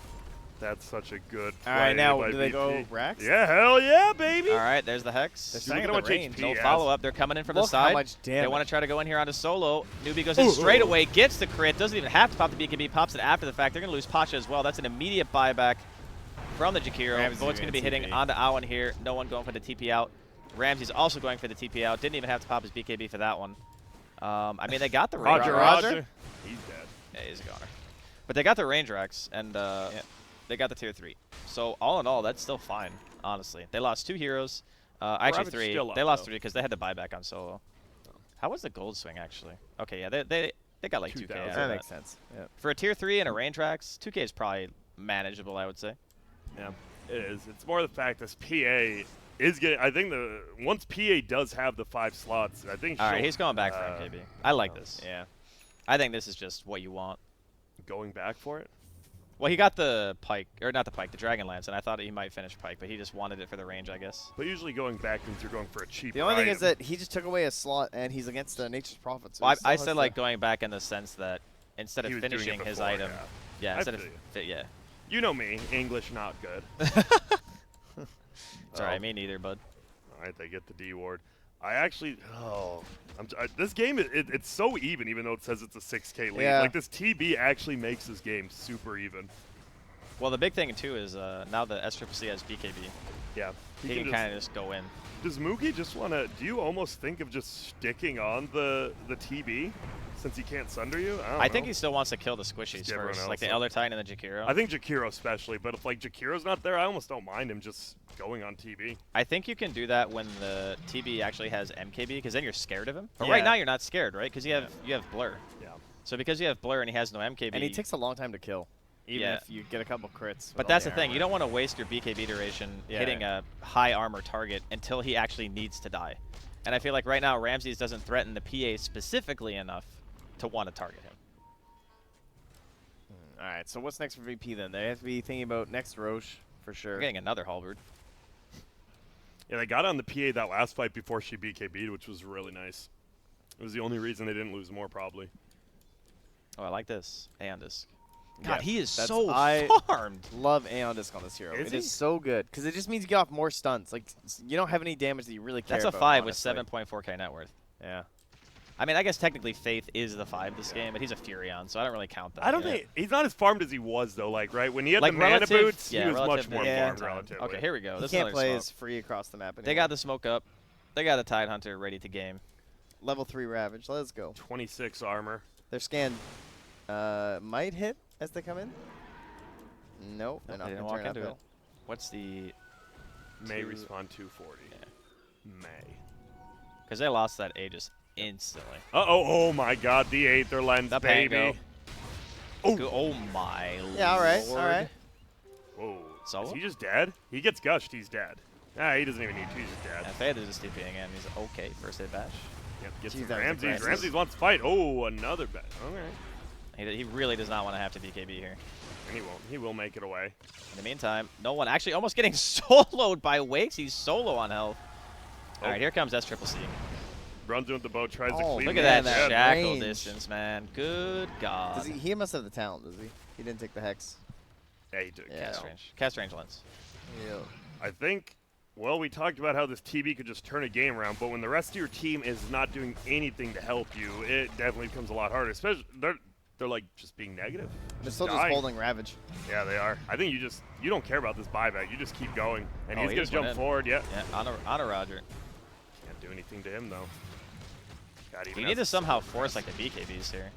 Speaker 3: That's such a good play
Speaker 1: All right, now
Speaker 3: by
Speaker 1: do they
Speaker 3: VP.
Speaker 1: go Rax?
Speaker 3: Yeah, hell yeah, baby.
Speaker 2: All right, there's the Hex.
Speaker 1: They're
Speaker 3: Look
Speaker 1: saying
Speaker 3: at how
Speaker 1: the
Speaker 3: much
Speaker 1: range.
Speaker 3: HP
Speaker 2: No
Speaker 3: he has.
Speaker 2: follow-up. They're coming in from the
Speaker 1: Look how
Speaker 2: side.
Speaker 1: much
Speaker 2: They
Speaker 1: damage.
Speaker 2: want to try to go in here onto Solo. Newbie goes in straight away, gets the crit, doesn't even have to pop the BKB, pops it after the fact. They're going to lose Pasha as well. That's an immediate buyback from the Jakiro.
Speaker 1: Ramsey's
Speaker 2: Vote's going to be
Speaker 1: gonna
Speaker 2: hitting
Speaker 1: TP.
Speaker 2: onto Awan here. No one going for the TP out. Ramsey's also going for the TP out. Didn't even have to pop his BKB for that one. I mean, they got the range.
Speaker 3: Roger. He's dead.
Speaker 2: Yeah, he's a goner. But they got the range racks, and they got the tier 3. So all in all, that's still fine, honestly. They lost 2 heroes. Actually
Speaker 3: Ravage
Speaker 2: 3.
Speaker 3: still up,
Speaker 2: They lost
Speaker 3: though.
Speaker 2: 3 because they had the buyback on Solo. How was the gold swing, actually? Okay, yeah, they got like 2K.
Speaker 3: 2,000.
Speaker 2: out of
Speaker 1: That
Speaker 2: that.
Speaker 1: makes sense. Yeah.
Speaker 2: For a tier 3 and a range racks, 2K is probably manageable, I would say.
Speaker 3: Yeah, it is. It's more the fact this PA is getting. I think once PA does have the 5 slots, I think.
Speaker 2: All right,
Speaker 3: she'll,
Speaker 2: he's going back for MKB. I like this.
Speaker 1: Yeah.
Speaker 2: I think this is just what you want.
Speaker 3: going back for it.
Speaker 2: Well, he got the Pike, or not the Pike, the Dragonlance, and I thought he might finish Pike, but he just wanted it for the range, I guess.
Speaker 3: But usually going back means you're going for a cheap.
Speaker 1: The only thing is that he just took away a slot, and he's against Nature's Prophet. So
Speaker 2: Well,
Speaker 1: he still
Speaker 2: I
Speaker 1: has
Speaker 2: said
Speaker 1: to-
Speaker 2: like going back in the sense that instead
Speaker 3: He
Speaker 2: of
Speaker 3: was doing it
Speaker 2: finishing his
Speaker 3: before,
Speaker 2: item,
Speaker 3: yeah. I
Speaker 2: instead of
Speaker 3: feel you.
Speaker 2: yeah.
Speaker 3: You know me, English not good.
Speaker 2: It's alright, me neither, bud.
Speaker 3: All right, they get the D ward. I actually, this game it's so even though it says it's a 6K lead.
Speaker 1: Yeah.
Speaker 3: Like this TB actually makes this game super even.
Speaker 2: Well, the big thing too is now the SCCC has BKB.
Speaker 3: Yeah.
Speaker 2: He can kind of just go in.
Speaker 3: Does Moogie just want to? Do you almost think of just sticking on the TB since he can't sunder you?
Speaker 2: I think he still wants to kill the squishies
Speaker 3: Just everyone
Speaker 2: first, like the
Speaker 3: else
Speaker 2: Elder Titan and the Jakiro.
Speaker 3: I think Jakiro especially, but if like Jakiro's not there, I almost don't mind him just going on TB.
Speaker 2: I think you can do that when the TB actually has MKB, because then you're scared of him. But
Speaker 1: Yeah.
Speaker 2: right now you're not scared, right? Because you have Blur.
Speaker 3: Yeah.
Speaker 2: So because you have Blur and he has no MKB.
Speaker 1: And he takes a long time to kill, even
Speaker 2: Yeah.
Speaker 1: if you get a couple crits.
Speaker 2: But
Speaker 1: with
Speaker 2: that's
Speaker 1: all
Speaker 2: the thing.
Speaker 1: armor.
Speaker 2: You don't want to waste your BKB duration
Speaker 1: Yeah.
Speaker 2: hitting a high armor target until he actually needs to die. And I feel like right now Ramses doesn't threaten the PA specifically enough to want to target him.
Speaker 1: All right, so what's next for VP then? They have to be thinking about next Roche for sure.
Speaker 2: We're getting another halberd.
Speaker 3: Yeah, they got on the PA that last fight before she BKB'd, which was really nice. It was the only reason they didn't lose more, probably.
Speaker 2: Oh, I like this. Aeon Disc.
Speaker 1: Yeah,
Speaker 2: God, he is
Speaker 1: that's-
Speaker 2: so
Speaker 1: I
Speaker 2: farmed.
Speaker 1: Love Aeon Disc on this hero.
Speaker 3: Is
Speaker 1: It
Speaker 3: he?
Speaker 1: is so good because it just means you get off more stunts. Like you don't have any damage that you really care
Speaker 2: That's a
Speaker 1: about.
Speaker 2: 5
Speaker 1: honestly.
Speaker 2: with 7.4k net worth.
Speaker 1: Yeah.
Speaker 2: I mean, I guess technically Faith is the 5 this game, but he's a Furion, so I don't really count that.
Speaker 3: I don't
Speaker 2: yet.
Speaker 3: think he's not as farmed as he was though. Like when he had
Speaker 2: Like
Speaker 3: the mana
Speaker 2: relative-
Speaker 3: boots,
Speaker 2: yeah,
Speaker 3: he was much
Speaker 2: relative
Speaker 3: more
Speaker 2: to
Speaker 1: Yeah.
Speaker 3: farmed
Speaker 2: time.
Speaker 3: relatively.
Speaker 2: Okay, here we go.
Speaker 1: He
Speaker 2: This
Speaker 1: can't
Speaker 2: is
Speaker 1: play
Speaker 2: another
Speaker 1: as
Speaker 2: smoke.
Speaker 1: free across the map anymore.
Speaker 2: They got the smoke up. They got the Tide Hunter ready to game.
Speaker 1: level 3 Ravage. Let's go.
Speaker 3: 26 armor.
Speaker 1: Their scan might hit as they come in. Nope, they're not
Speaker 2: They didn't
Speaker 1: going
Speaker 2: walk
Speaker 1: to turn
Speaker 2: into it.
Speaker 1: uphill.
Speaker 2: What's the...
Speaker 3: May
Speaker 2: Two-
Speaker 3: respawn 240.
Speaker 2: Yeah.
Speaker 3: May.
Speaker 2: Because they lost that Aegis instantly.
Speaker 3: Oh my God, the Aether lens,
Speaker 2: The
Speaker 3: baby.
Speaker 2: Pango.
Speaker 3: Oh.
Speaker 2: Oh my
Speaker 1: Yeah, all right,
Speaker 2: lord.
Speaker 1: all right.
Speaker 3: Whoa.
Speaker 2: Solo?
Speaker 3: Is he just dead? He gets gushed, he's dead. Ah, he doesn't even need to, he's just dead.
Speaker 2: And Faith is just TPing in. He's okay. First hit bash.
Speaker 3: Yep, gets
Speaker 1: Jeez,
Speaker 3: some
Speaker 1: that was
Speaker 3: Ramses.
Speaker 1: aggressive.
Speaker 3: Ramses wants to fight. Oh, another bet. Okay.
Speaker 2: He really does not want to have to BKB here.
Speaker 3: And he won't. He will make it away.
Speaker 2: In the meantime, no one actually almost getting soloed by Wakes. He's solo on health.
Speaker 3: Oh.
Speaker 2: All right, here comes S-Triple-C.
Speaker 3: Runs in with the boat, tries to
Speaker 1: Oh,
Speaker 3: clean
Speaker 2: Look
Speaker 3: the
Speaker 2: at
Speaker 1: man,
Speaker 2: that
Speaker 1: that
Speaker 2: shackle
Speaker 1: range.
Speaker 2: distance, man. Good God.
Speaker 1: Does he must have the talent, does he? He didn't take the hex.
Speaker 3: Yeah, he took
Speaker 1: Yeah.
Speaker 2: Cast range. Cast range lens.
Speaker 1: Yeah.
Speaker 3: I think, well, we talked about how this TB could just turn a game around, but when the rest of your team is not doing anything to help you, it definitely becomes a lot harder. Especially, they're like just being negative.
Speaker 1: They're still just
Speaker 3: dying.
Speaker 1: holding Ravage.
Speaker 3: Yeah, they are. I think you don't care about this buyback. You just keep going, and
Speaker 2: Oh,
Speaker 3: he's
Speaker 2: he
Speaker 3: gonna
Speaker 2: just went
Speaker 3: jump
Speaker 2: in.
Speaker 3: forward. Yeah.
Speaker 2: Yeah, on a Roger.
Speaker 3: Can't do anything to him though. God, even
Speaker 2: You
Speaker 3: has
Speaker 2: need to
Speaker 3: the
Speaker 2: somehow
Speaker 3: super
Speaker 2: force
Speaker 3: press.
Speaker 2: like the BKBs here.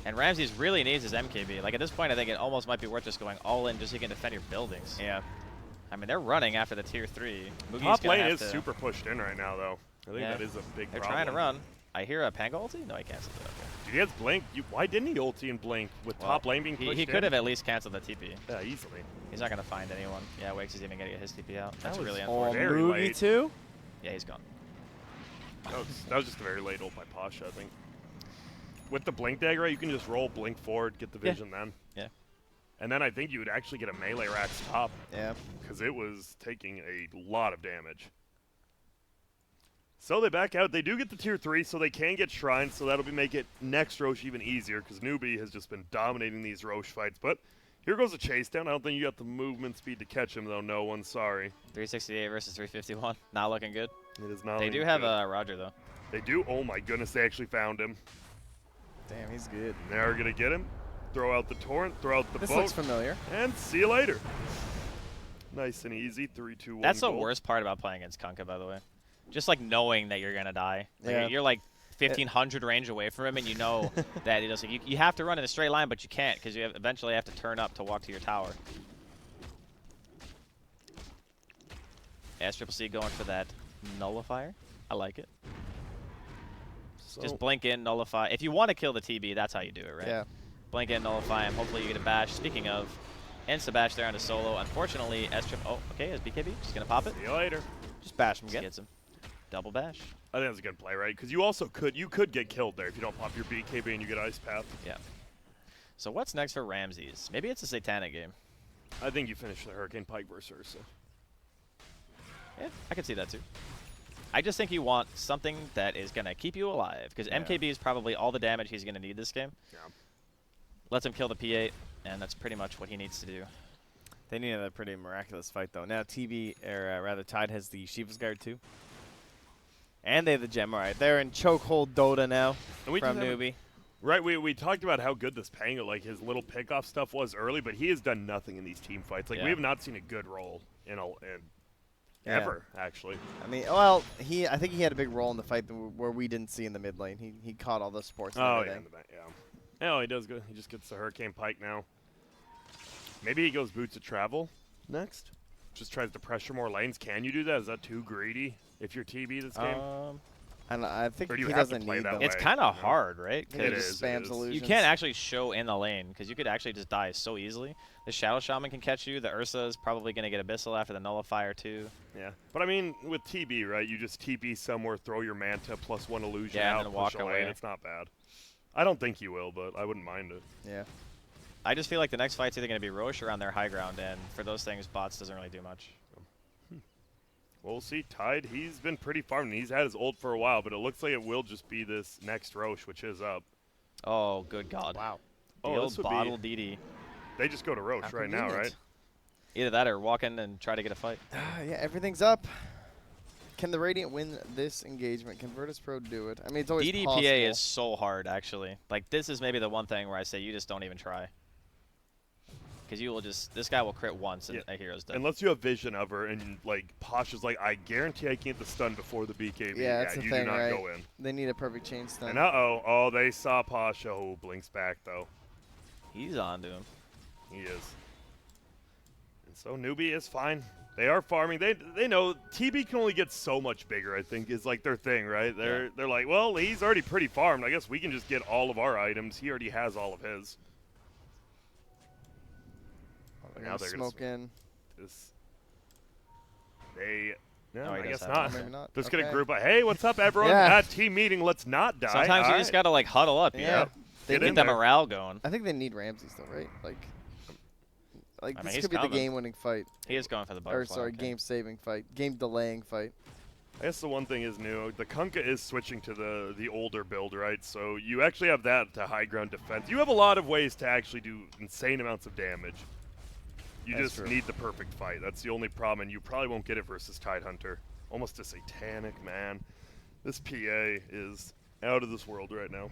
Speaker 2: And Ramses really needs his MKB. Like at this point, I think it almost might be worth just going all in just so you can defend your buildings.
Speaker 1: Yeah.
Speaker 2: I mean, they're running after the tier 3. Mugi's
Speaker 3: Top
Speaker 2: gonna
Speaker 3: lane
Speaker 2: have
Speaker 3: is
Speaker 2: to,
Speaker 3: super pushed in right now, though. I think
Speaker 2: Yeah.
Speaker 3: that is a big
Speaker 2: They're
Speaker 3: problem.
Speaker 2: trying to run. I hear a Pango ulti? No, he canceled it. Okay.
Speaker 3: Dude, he has Blink. Why didn't he ulti and Blink with
Speaker 2: Well,
Speaker 3: top lane being pushed
Speaker 2: he
Speaker 3: in?
Speaker 2: could have at least canceled the TP.
Speaker 3: Yeah, easily.
Speaker 2: He's not going to find anyone. Yeah, Wakes is even going to get his TP out. That's
Speaker 3: was
Speaker 2: really
Speaker 3: Oh,
Speaker 2: unfortunate.
Speaker 3: very
Speaker 1: Mugi
Speaker 3: late.
Speaker 1: too?
Speaker 2: Yeah, he's gone.
Speaker 3: That was just a very late ult by Pasha, I think. With the Blink dagger, you can just roll Blink forward, get the
Speaker 2: Yeah.
Speaker 3: vision then.
Speaker 2: Yeah.
Speaker 3: And then I think you would actually get a melee Rax top,
Speaker 1: Yeah.
Speaker 3: because it was taking a lot of damage. So they back out. They do get the tier 3, so they can get shrines, so that'll make it next Roche even easier, because Newbie has just been dominating these Roche fights. But here goes a chase down. I don't think you got the movement speed to catch him, though. No one, sorry.
Speaker 2: 368 versus 351. Not looking good.
Speaker 3: It is not.
Speaker 2: They
Speaker 3: looking
Speaker 2: do have
Speaker 3: good.
Speaker 2: a Roger, though.
Speaker 3: They do. Oh my goodness, they actually found him.
Speaker 1: Damn, he's good.
Speaker 3: And they're gonna get him. Throw out the torrent. Throw out the
Speaker 1: This
Speaker 3: boat.
Speaker 1: looks familiar.
Speaker 3: And see you later. Nice and easy. 3, 2, 1.
Speaker 2: That's the
Speaker 3: goal.
Speaker 2: worst part about playing against Kunkka, by the way. Just like knowing that you're going to die. Like,
Speaker 1: Yeah.
Speaker 2: You're like 1,500 range away from him, and you know that it doesn't. You have to run in a straight line, but you can't because you eventually have to turn up to walk to your tower. S-Triple-C going for that nullifier. I like it.
Speaker 3: So,
Speaker 2: Just blink in, nullify. If you want to kill the TB, that's how you do it, right?
Speaker 1: Yeah.
Speaker 2: Blink in, nullify him. Hopefully you get a bash. Speaking of, insta-bash there on a solo. Unfortunately, S-Trip... Oh, okay, is BKB just going to pop it?
Speaker 3: see you later.
Speaker 1: Just bash him
Speaker 2: Just
Speaker 1: again.
Speaker 2: gets him. Double bash.
Speaker 3: I think that's a good play, right? Because you also could get killed there if you don't pop your BKB and you get Ice Path.
Speaker 2: Yeah. So what's next for Ramses? Maybe it's a Satanic game.
Speaker 3: I think you finish the Hurricane Pike versus Ursa.
Speaker 2: Yeah, I could see that too. I just think you want something that is going to keep you alive, because
Speaker 3: Yeah.
Speaker 2: MKB is probably all the damage he's going to need this game.
Speaker 3: Yeah.
Speaker 2: Lets him kill the P8, and that's pretty much what he needs to do.
Speaker 1: They need a pretty miraculous fight, though. Now, TB, or rather, Tide has the Shiva's Guard, too. And they have the gem. All right, they're in chokehold Dota now
Speaker 3: And we
Speaker 1: from
Speaker 3: just haven't-
Speaker 1: Newbie.
Speaker 3: Right, we talked about how good this Pango, like his little pickoff stuff was early, but he has done nothing in these team fights. Like
Speaker 2: Yeah.
Speaker 3: we have not seen a good role in
Speaker 1: Yeah.
Speaker 3: ever, actually.
Speaker 1: I mean, well, I think he had a big role in the fight where we didn't see in the mid lane. He caught all the supports and
Speaker 3: Oh, yeah,
Speaker 1: everything.
Speaker 3: in the back, yeah. Oh, he does good. He just gets the Hurricane Pike now. Maybe he goes Boots of Travel next. Just tries to pressure more lanes. Can you do that? Is that too greedy if you're TB this game?
Speaker 1: And I think
Speaker 3: Or do
Speaker 1: he
Speaker 3: you have to
Speaker 1: doesn't
Speaker 3: play
Speaker 1: need
Speaker 3: that
Speaker 1: them.
Speaker 3: way?
Speaker 2: It's kind of
Speaker 3: you know?
Speaker 2: hard, right?
Speaker 1: He
Speaker 3: It
Speaker 1: just
Speaker 3: is,
Speaker 1: spams
Speaker 3: it is.
Speaker 1: illusions.
Speaker 2: You can't actually show in the lane because you could actually just die so easily. The Shadow Shaman can catch you. The Ursa is probably going to get Abyssal after the Nullifier too.
Speaker 3: Yeah. But I mean, with TB, right, you just TB somewhere, throw your Manta plus 1 illusion
Speaker 2: Yeah, and
Speaker 3: out,
Speaker 2: then
Speaker 3: push
Speaker 2: walk
Speaker 3: a lane.
Speaker 2: away.
Speaker 3: It's not bad. I don't think you will, but I wouldn't mind it.
Speaker 1: Yeah.
Speaker 2: I just feel like the next fight's either going to be Roche or on their high ground, and for those things, bots doesn't really do much.
Speaker 3: Well, we'll see. Tide, he's been pretty farming. He's had his ult for a while, but it looks like it will just be this next Roche, which is up.
Speaker 2: Oh, good God.
Speaker 1: Wow.
Speaker 2: The
Speaker 3: Oh,
Speaker 2: old
Speaker 3: this would
Speaker 2: bottle
Speaker 3: be...
Speaker 2: DD.
Speaker 3: They just go to Roche
Speaker 1: How
Speaker 3: right now, right?
Speaker 1: convenient.
Speaker 2: Either that or walk in and try to get a fight.
Speaker 1: Yeah, everything's up. Can the Radiant win this engagement? Can Virtus.pro do it? I mean, it's always
Speaker 2: DDPA
Speaker 1: possible.
Speaker 2: is so hard, actually. Like, this is maybe the one thing where I say you just don't even try. Because you will just, this guy will crit once and a hero's dead.
Speaker 3: Unless you have vision of her and, like, Posh is like, I guarantee I can get the stun before the BKB.
Speaker 1: Yeah, that's the
Speaker 3: you
Speaker 1: thing,
Speaker 3: do not
Speaker 1: right?
Speaker 3: go in.
Speaker 1: They need a perfect chain stun.
Speaker 3: And oh, they saw Posh. Oh, blinks back, though.
Speaker 2: He's on to him.
Speaker 3: He is. And so Newbie is fine. They are farming. They know TB can only get so much bigger, I think, is like their thing, right? They're like, well, he's already pretty farmed. I guess we can just get all of our items. He already has all of his.
Speaker 1: Now they're smoke in.
Speaker 3: No,
Speaker 2: Oh, he
Speaker 3: I
Speaker 2: does
Speaker 3: guess
Speaker 2: have
Speaker 3: not.
Speaker 1: Maybe not.
Speaker 3: They're just gonna
Speaker 1: Okay.
Speaker 3: group up. Hey, what's up, everyone?
Speaker 1: Yeah.
Speaker 3: Team meeting. Let's not die.
Speaker 2: Sometimes you
Speaker 3: All
Speaker 2: just
Speaker 3: right.
Speaker 2: got to, like, huddle up, you
Speaker 1: Yeah.
Speaker 2: know?
Speaker 1: They
Speaker 3: Get
Speaker 1: need
Speaker 3: in
Speaker 2: Get that
Speaker 3: there.
Speaker 2: morale going.
Speaker 1: I think they need Ramsey still, right? Like
Speaker 2: I mean,
Speaker 1: this
Speaker 2: he's
Speaker 1: could be the
Speaker 2: coming.
Speaker 1: game-winning fight.
Speaker 2: He is going for the
Speaker 1: Or
Speaker 2: butterfly.
Speaker 1: sorry,
Speaker 2: okay.
Speaker 1: game-saving fight. Game-delaying fight.
Speaker 3: I guess the one thing is new. The Kunkka is switching to the older build, right? So you actually have that to high ground defense. You have a lot of ways to actually do insane amounts of damage. You
Speaker 1: That's
Speaker 3: just
Speaker 1: true.
Speaker 3: need the perfect fight. That's the only problem, and you probably won't get it versus Tidehunter. Almost a satanic, man. This PA is out of this world right now.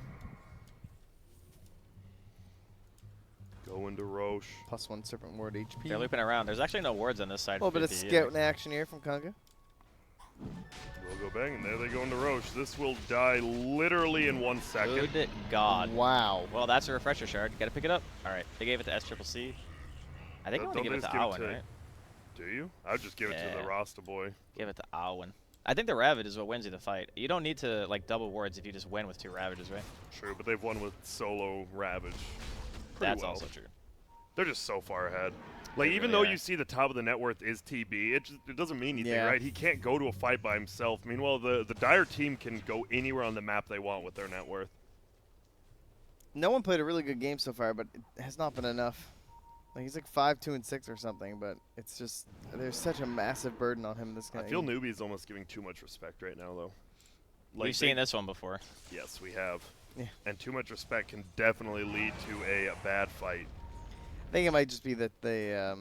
Speaker 3: Go into Roche.
Speaker 1: +1 Serpent Ward HP.
Speaker 2: They're looping around. There's actually no wards on this side.
Speaker 1: A little bit of
Speaker 2: 50
Speaker 1: scouting action here from Kunga.
Speaker 3: We'll go bang, and there they go into Roche. This will die literally in 1 second.
Speaker 2: Good God.
Speaker 1: Wow.
Speaker 2: Well, that's a refresher shard. You got to pick it up. All right. They gave it to SCCC. I think I want to
Speaker 3: Don't
Speaker 2: give
Speaker 3: they
Speaker 2: it to
Speaker 3: just give it
Speaker 2: Owen,
Speaker 3: to-
Speaker 2: right?
Speaker 3: Do you? I would just give it to the
Speaker 2: Yeah.
Speaker 3: Rasta boy.
Speaker 2: Give it to Owen. I think the Ravage is what wins you the fight. You don't need to, like, double wards if you just win with 2 Ravages, right?
Speaker 3: True, but they've won with solo Ravage. Pretty
Speaker 2: That's
Speaker 3: well.
Speaker 2: also true.
Speaker 3: They're just so far ahead. Like,
Speaker 2: They
Speaker 3: even
Speaker 2: really
Speaker 3: though
Speaker 2: are.
Speaker 3: you see the top of the net worth is TB, it doesn't mean anything,
Speaker 1: Yeah.
Speaker 3: right? He can't go to a fight by himself. Meanwhile, the Dire team can go anywhere on the map they want with their net worth.
Speaker 1: No one played a really good game so far, but it has not been enough. Like he's like 5, 2, and 6 or something, but it's just there's such a massive burden on him this game.
Speaker 3: I feel Newbie is almost giving too much respect right now, though.
Speaker 2: We've seen this one before.
Speaker 3: Yes, we have.
Speaker 1: Yeah.
Speaker 3: And too much respect can definitely lead to a bad fight.
Speaker 1: I think it might just be that they're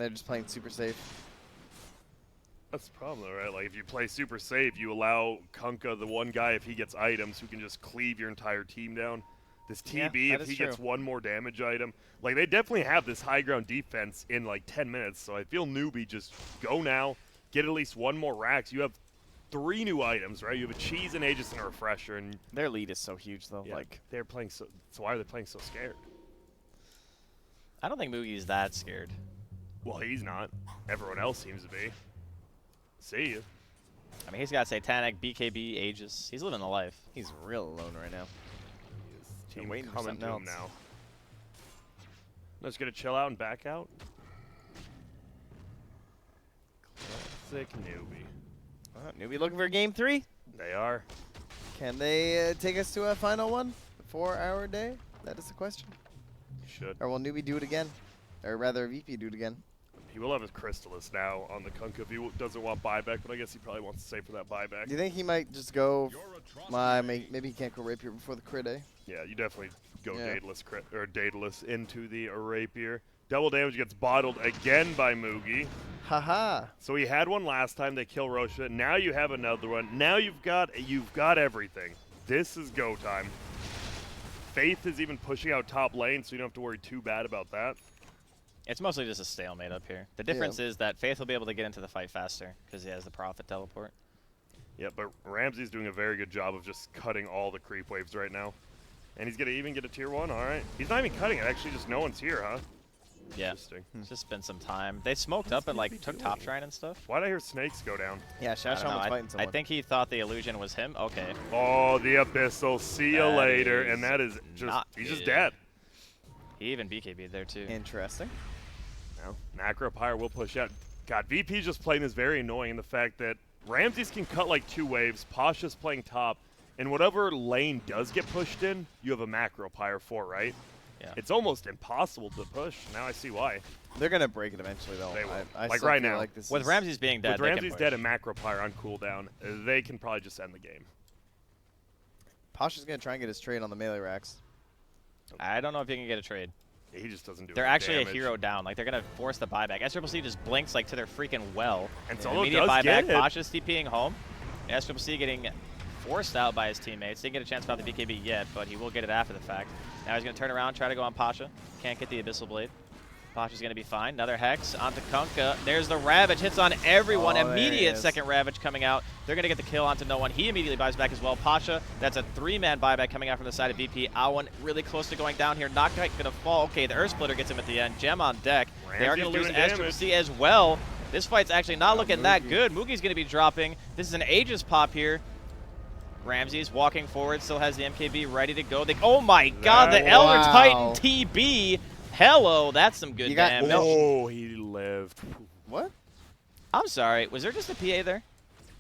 Speaker 1: just playing super safe.
Speaker 3: That's the problem, though, right? Like, if you play super safe, you allow Kunkka, the one guy, if he gets items, who can just cleave your entire team down. This
Speaker 1: Yeah,
Speaker 3: TB,
Speaker 1: that
Speaker 3: if
Speaker 1: is
Speaker 3: he gets
Speaker 1: true.
Speaker 3: one more damage item. Like, they definitely have this high ground defense in, like, 10 minutes. So I feel Newbie, just go now, get at least one more racks. You have 3 new items, right? You have a cheese, an Aegis, and a refresher. And
Speaker 1: Their lead is so huge, though.
Speaker 3: yeah,
Speaker 1: Like
Speaker 3: they're playing so why are they playing so scared?
Speaker 2: I don't think Moogie's that scared.
Speaker 3: Well, he's not. Everyone else seems to be. See you.
Speaker 2: I mean, he's got Satanic, BKB, Aegis. He's living the life.
Speaker 1: he's real alone right now.
Speaker 3: Team
Speaker 1: waiting for
Speaker 3: coming
Speaker 1: something
Speaker 3: to him
Speaker 1: else.
Speaker 3: now. Let's gonna chill out and back out. Classic Newbie.
Speaker 1: Newbie looking for game 3.
Speaker 3: They are.
Speaker 1: Can they take us to a final one? 4-hour day? That is the question.
Speaker 3: Should.
Speaker 1: Or will Newbie do it again? Or rather, VP do it again?
Speaker 3: He will have his Crystallis now on the Kunkka if he doesn't want buyback, but I guess he probably wants to save for that buyback.
Speaker 1: Do you think he might just go?
Speaker 4: Your atrocity
Speaker 1: Maybe he can't go Rapier before the crit, eh?
Speaker 3: Yeah, you definitely go
Speaker 1: Yeah.
Speaker 3: Daedalus into the Rapier. Double damage gets bottled again by Moogie.
Speaker 1: Haha.
Speaker 3: So he had one last time. They kill Roshan. Now you have another one. Now you've got everything. This is go time. Faith is even pushing out top lane, so you don't have to worry too bad about that.
Speaker 2: It's mostly just a stalemate up here. The difference is that Faith will be able to get into the fight faster because he has the Prophet teleport.
Speaker 3: Yeah, but Ramsey's doing a very good job of just cutting all the creep waves right now. And he's going to even get a tier 1, all right. He's not even cutting it, actually, just no one's here, huh?
Speaker 2: Yeah,
Speaker 3: Interesting.
Speaker 2: it's just been some time. They smoked up and like took top shrine and stuff.
Speaker 3: Why'd I hear snakes go down?
Speaker 1: Yeah,
Speaker 2: I
Speaker 1: Shashaman
Speaker 2: don't know.
Speaker 1: was fighting someone.
Speaker 2: I think he thought the illusion was him. Okay.
Speaker 3: Oh, the Abyssal. See you
Speaker 2: That
Speaker 3: later.
Speaker 2: is
Speaker 3: And that is just,
Speaker 2: not
Speaker 3: he's just
Speaker 2: good.
Speaker 3: dead.
Speaker 2: He even BKB'd there too.
Speaker 1: Interesting.
Speaker 3: Now, Macropyre will push out. God, VP's just playing this very annoying in the fact that Ramses can cut like 2 waves, Pasha's playing top, and whatever lane does get pushed in, you have a Macropyre for, right?
Speaker 2: Yeah.
Speaker 3: It's almost impossible to push. Now I see why.
Speaker 1: They're gonna break it eventually, though.
Speaker 3: They will.
Speaker 1: I
Speaker 3: Like
Speaker 1: still
Speaker 3: right
Speaker 1: feel
Speaker 3: now.
Speaker 1: Like this
Speaker 2: With
Speaker 1: is,
Speaker 2: Ramses being dead,
Speaker 3: With
Speaker 2: they can
Speaker 3: Ramses
Speaker 2: push.
Speaker 3: dead and Macropyre on cooldown, they can probably just end the game.
Speaker 1: Pasha's gonna try and get his trade on the melee racks.
Speaker 2: I don't know if you can get a trade.
Speaker 3: He just doesn't do
Speaker 2: They're
Speaker 3: any
Speaker 2: actually
Speaker 3: damage.
Speaker 2: a hero down. Like, they're going to force the buyback. SCCC just blinks, like, to their freaking well.
Speaker 3: And Solo
Speaker 2: Immediate
Speaker 3: does
Speaker 2: buyback.
Speaker 3: get it.
Speaker 2: Pasha's TPing home. SCCC getting forced out by his teammates. Didn't get a chance about the BKB yet, but he will get it after the fact. Now he's going to turn around, try to go on Pasha. Can't get the Abyssal Blade. Pasha's going to be fine. Another Hex onto Kunkka. There's the Ravage. Hits on everyone.
Speaker 1: Oh, there he
Speaker 2: Immediate
Speaker 1: is.
Speaker 2: second Ravage coming out. They're going to get the kill onto no one. He immediately buys back as well. Pasha, that's a 3-man buyback coming out from the side of VP. Awan really close to going down here. Not quite going to fall. Okay, the Earth Splitter gets him at the end. Gem on deck. They are going to lose
Speaker 3: Ramsey's doing
Speaker 2: SCCC as well. This fight's actually not looking that good. Mugi's going to be dropping. This is an Aegis pop here. Ramsey's walking forward, still has the MKB ready to go. Oh my god, the Elder
Speaker 1: Wow.
Speaker 2: Titan TB. Hello, that's some good
Speaker 1: You got
Speaker 2: damage.
Speaker 3: Oh, he lived.
Speaker 1: What?
Speaker 2: I'm sorry, was there just a PA there?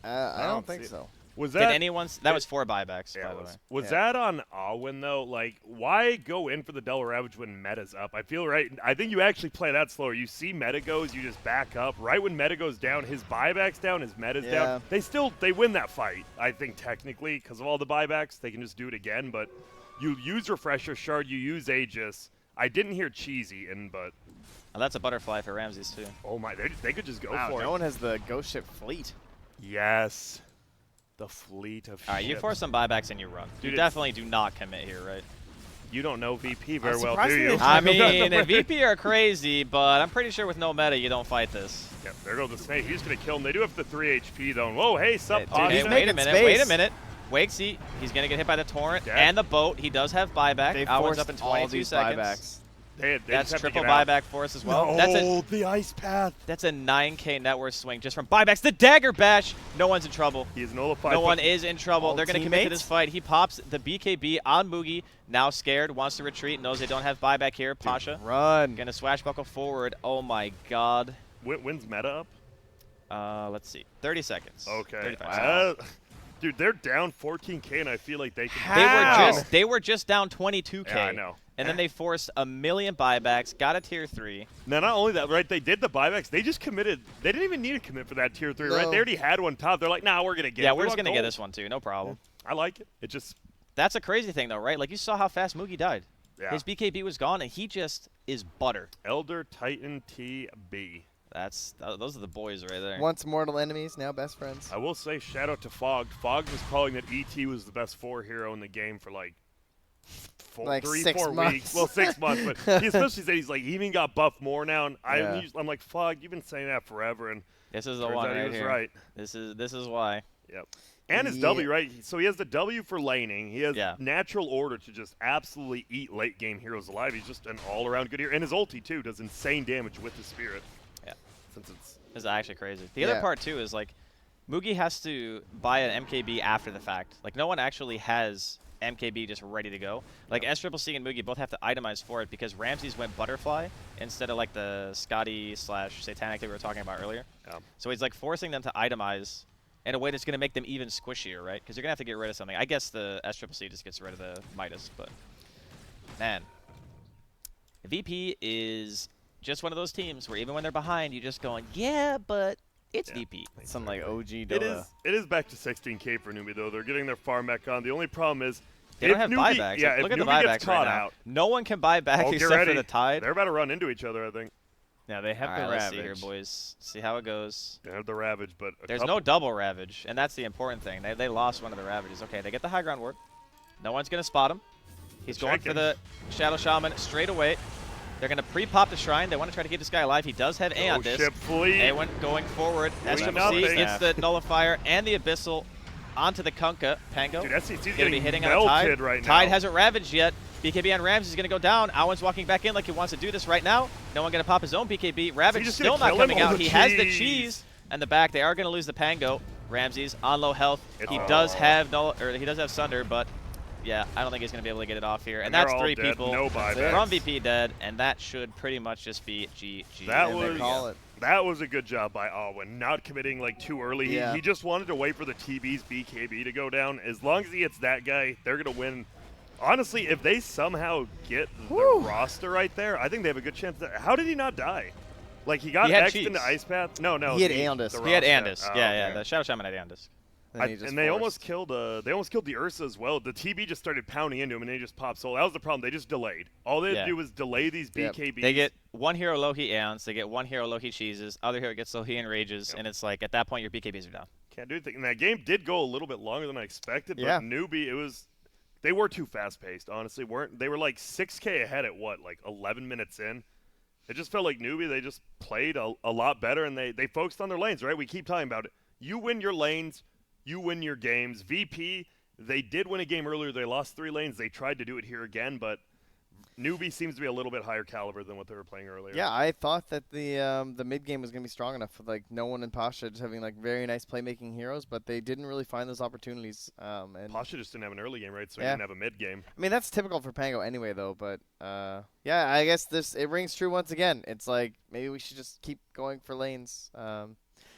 Speaker 1: I don't think
Speaker 3: see it.
Speaker 1: so.
Speaker 3: Was
Speaker 2: Did
Speaker 3: that
Speaker 2: anyone? That was 4 buybacks,
Speaker 3: Yeah,
Speaker 2: by
Speaker 3: it
Speaker 2: the way.
Speaker 3: was
Speaker 1: Yeah.
Speaker 3: that on Awin though? Like, why go in for the double ravage when meta's up? I feel right. I think you actually play that slower. You see meta goes, you just back up. Right when meta goes down, his buyback's down, his meta's
Speaker 1: Yeah.
Speaker 3: down. They win that fight. I think technically because of all the buybacks, they can just do it again. But you use refresher shard, you use Aegis. I didn't hear cheesy, but
Speaker 2: Oh, that's a butterfly for Ramses too.
Speaker 3: oh my, they could just go
Speaker 1: Wow,
Speaker 3: for
Speaker 1: no
Speaker 3: it.
Speaker 1: one has the ghost ship fleet.
Speaker 3: Yes, the fleet of.
Speaker 2: All right, you
Speaker 3: ships.
Speaker 2: force some buybacks and you run.
Speaker 3: Dude,
Speaker 2: You
Speaker 3: it's-
Speaker 2: definitely do not commit here, right?
Speaker 3: You don't know VP very well, do
Speaker 1: surprisingly
Speaker 3: you?
Speaker 1: they
Speaker 2: I mean, VP are crazy, but I'm pretty sure with no meta, you don't fight this.
Speaker 3: Yep, there goes the snake. He's gonna kill him. They do have the 3 HP though. Whoa, hey, sup,
Speaker 1: Hey, dude,
Speaker 3: Pod?
Speaker 1: he's
Speaker 2: Okay,
Speaker 1: making
Speaker 2: wait a minute,
Speaker 1: space.
Speaker 2: wait a minute. Wakesy, he's going to get hit by the Torrent
Speaker 3: Dead.
Speaker 2: and the boat. He does have buyback.
Speaker 1: They
Speaker 2: Awan's
Speaker 1: forced
Speaker 2: up in
Speaker 1: all
Speaker 2: 22
Speaker 1: these
Speaker 2: seconds.
Speaker 1: buybacks.
Speaker 3: They
Speaker 2: That's
Speaker 3: just have to
Speaker 2: triple
Speaker 3: get out.
Speaker 2: buyback for us as well.
Speaker 3: No, the ice path.
Speaker 2: That's a 9K net worth swing just from buybacks. The dagger bash. No one's in trouble.
Speaker 3: He is nullified.
Speaker 2: No
Speaker 3: but
Speaker 2: one is in trouble.
Speaker 1: all
Speaker 2: They're going to commit to
Speaker 1: teammates?
Speaker 2: this fight. He pops the BKB on Mugi. Now scared, wants to retreat, knows they don't have buyback here. Pasha
Speaker 1: Run.
Speaker 2: going to swashbuckle forward. Oh my god.
Speaker 3: Wins meta up.
Speaker 2: Let's see. 30 seconds.
Speaker 3: Okay.
Speaker 2: 35 seconds.
Speaker 3: Dude, they're down 14K, and I feel like they can.
Speaker 1: How?
Speaker 2: They were just down 22K.
Speaker 3: Yeah, I know.
Speaker 2: And then they forced a million buybacks, got a tier 3.
Speaker 3: Now, not only that, right? They did the buybacks. They just committed. They didn't even need to commit for that tier 3, right?
Speaker 1: No.
Speaker 3: They already had one top. They're like, nah, we're gonna get.
Speaker 2: Yeah,
Speaker 3: it.
Speaker 2: we're
Speaker 3: We
Speaker 2: just
Speaker 3: want
Speaker 2: going to get
Speaker 3: gold.
Speaker 2: this one too. No problem.
Speaker 3: I like it. It just.
Speaker 2: That's a crazy thing though, right? Like you saw how fast Mugi died.
Speaker 3: Yeah.
Speaker 2: His BKB was gone and he just is butter.
Speaker 3: Elder Titan TB.
Speaker 2: Those are the boys right there.
Speaker 1: Once mortal enemies, now best friends.
Speaker 3: I will say, shout out to Fog. Fog was calling that ET was the best 4 hero in the game for like.
Speaker 1: Like
Speaker 3: 3,
Speaker 1: 6
Speaker 3: 4
Speaker 1: months.
Speaker 3: weeks. Well, 6 months, but he especially said he's like he even got buffed more now. And
Speaker 1: Yeah.
Speaker 3: I'm like, Fog, you've been saying that forever, and
Speaker 2: This is the
Speaker 3: turns
Speaker 2: one
Speaker 3: out he
Speaker 2: right
Speaker 3: was
Speaker 2: here.
Speaker 3: right.
Speaker 2: This is why.
Speaker 3: Yep. And his
Speaker 1: Yeah.
Speaker 3: W, right? So he has the W for laning. He has
Speaker 2: Yeah.
Speaker 3: natural order to just absolutely eat late game heroes alive. He's just an all around good hero. And his ulti too does insane damage with the spirit.
Speaker 2: Yeah.
Speaker 3: Since it's
Speaker 2: This is actually crazy. The other
Speaker 1: Yeah.
Speaker 2: part too is like Mugi has to buy an MKB after the fact. Like no one actually has MKB just ready to go. Like SCCC and Mugi both have to itemize for it because Ramses went butterfly instead of like the Scotty / Satanic that we were talking about earlier. So he's like forcing them to itemize in a way that's going to make them even squishier, right? Because you're going to have to get rid of something. I guess the SCCC just gets rid of the Midas, but man. VP is just one of those teams where even when they're behind, you're just going, yeah, but it's
Speaker 3: Yeah.
Speaker 2: VP.
Speaker 1: Some like OG
Speaker 3: it
Speaker 1: Dota.
Speaker 3: is back to 16K for Newbie though. They're getting their farm back on. The only problem is
Speaker 2: They
Speaker 3: if
Speaker 2: don't have
Speaker 3: Newbie,
Speaker 2: buybacks.
Speaker 3: Yeah,
Speaker 2: Like,
Speaker 3: if
Speaker 2: look at the
Speaker 3: Newbie
Speaker 2: buybacks
Speaker 3: gets caught
Speaker 2: right now.
Speaker 3: out,
Speaker 2: No one can buy back
Speaker 3: oh, get
Speaker 2: except
Speaker 3: ready.
Speaker 2: for the Tide.
Speaker 3: They're about to run into each other, I think.
Speaker 1: Now they have
Speaker 2: All
Speaker 1: the
Speaker 2: right, let's see here,
Speaker 1: Ravage.
Speaker 2: boys. See how it goes.
Speaker 3: They have the Ravage, but a
Speaker 2: There's
Speaker 3: couple,
Speaker 2: no double Ravage, and that's the important thing. They lost one of the Ravages. Okay, they get the high ground ward. No one's going to spot him. He's going for
Speaker 3: Checking.
Speaker 2: the Shadow Shaman straight away. They're going to pre-pop the Shrine. They want to try to keep this guy alive. He does have A on disc.
Speaker 3: Ship fleet.
Speaker 2: A1 going forward.
Speaker 3: Doing
Speaker 2: SMC
Speaker 3: nothing.
Speaker 2: gets the Nullifier and the Abyssal onto the Kunkka. Pango
Speaker 3: Dude, SCC's
Speaker 2: going to
Speaker 3: getting
Speaker 2: be hitting on
Speaker 3: melted
Speaker 2: Tide.
Speaker 3: right now.
Speaker 2: Tide hasn't ravaged yet. BKB on Rams is going to go down. Awen's walking back in like he wants to do this right now. No one going to pop his own BKB. Ravage
Speaker 3: just
Speaker 2: still
Speaker 3: gonna
Speaker 2: not
Speaker 3: kill him?
Speaker 2: coming
Speaker 3: Oh,
Speaker 2: out.
Speaker 3: the
Speaker 2: He has the
Speaker 3: cheese.
Speaker 2: cheese and the back. They are going to lose the Pango. Ramses on low health. He
Speaker 3: It's-
Speaker 2: does have he does have Sunder, but yeah, I don't think he's going to be able to get it off here. And
Speaker 3: they're
Speaker 2: that's
Speaker 3: all
Speaker 2: 3
Speaker 3: dead.
Speaker 2: people
Speaker 3: No buybacks.
Speaker 2: from VP dead, and that should pretty much just be GG.
Speaker 3: That
Speaker 1: And
Speaker 3: was
Speaker 1: they call it.
Speaker 3: That was a good job by Alwyn, not committing like too early.
Speaker 1: Yeah.
Speaker 3: He just wanted to wait for the TB's BKB to go down. As long as he hits that guy, they're gonna win. Honestly, if they somehow get the roster right there, I think they have a good chance. How did he not die? Like he got
Speaker 2: He had
Speaker 3: X'd
Speaker 2: cheese.
Speaker 3: into Ice Path. No,
Speaker 1: He had Aeon Disc.
Speaker 3: the
Speaker 2: He had
Speaker 3: Ross
Speaker 2: Andis.
Speaker 3: had-
Speaker 2: Yeah,
Speaker 3: okay.
Speaker 2: the Shadow Shaman had Andis.
Speaker 1: Then he just
Speaker 3: And they almost
Speaker 1: forced.
Speaker 3: killed. They almost killed the Ursa as well. The TB just started pounding into him, and they just popped soul. That was the problem. They just delayed. All they had
Speaker 2: Yeah.
Speaker 3: to do was delay these
Speaker 1: Yep.
Speaker 3: BKBs.
Speaker 2: They get one hero low heat Aeons, they get one hero low heat cheeses, other hero gets low heat and rages,
Speaker 3: Yep.
Speaker 2: and it's like at that point your BKBs are down.
Speaker 3: Can't do anything. And that game did go a little bit longer than I expected, but
Speaker 1: Yeah.
Speaker 3: Newbie, they were too fast-paced, honestly. They were like 6K ahead at what, like 11 minutes in? It just felt like Newbie, they just played a lot better, and they focused on their lanes, right? We keep talking about it. You win your lanes, you win your games. VP, they did win a game earlier. They lost 3 lanes. They tried to do it here again, but Newbie seems to be a little bit higher caliber than what they were playing earlier.
Speaker 1: Yeah, I thought that the mid game was gonna be strong enough for like no one and Pasha just having like very nice playmaking heroes, but they didn't really find those opportunities. And
Speaker 3: Pasha just didn't have an early game, right? So
Speaker 1: Yeah.
Speaker 3: he didn't have a mid game.
Speaker 1: I mean that's typical for Pango anyway, though. But yeah, I guess it rings true once again. It's like maybe we should just keep going for lanes.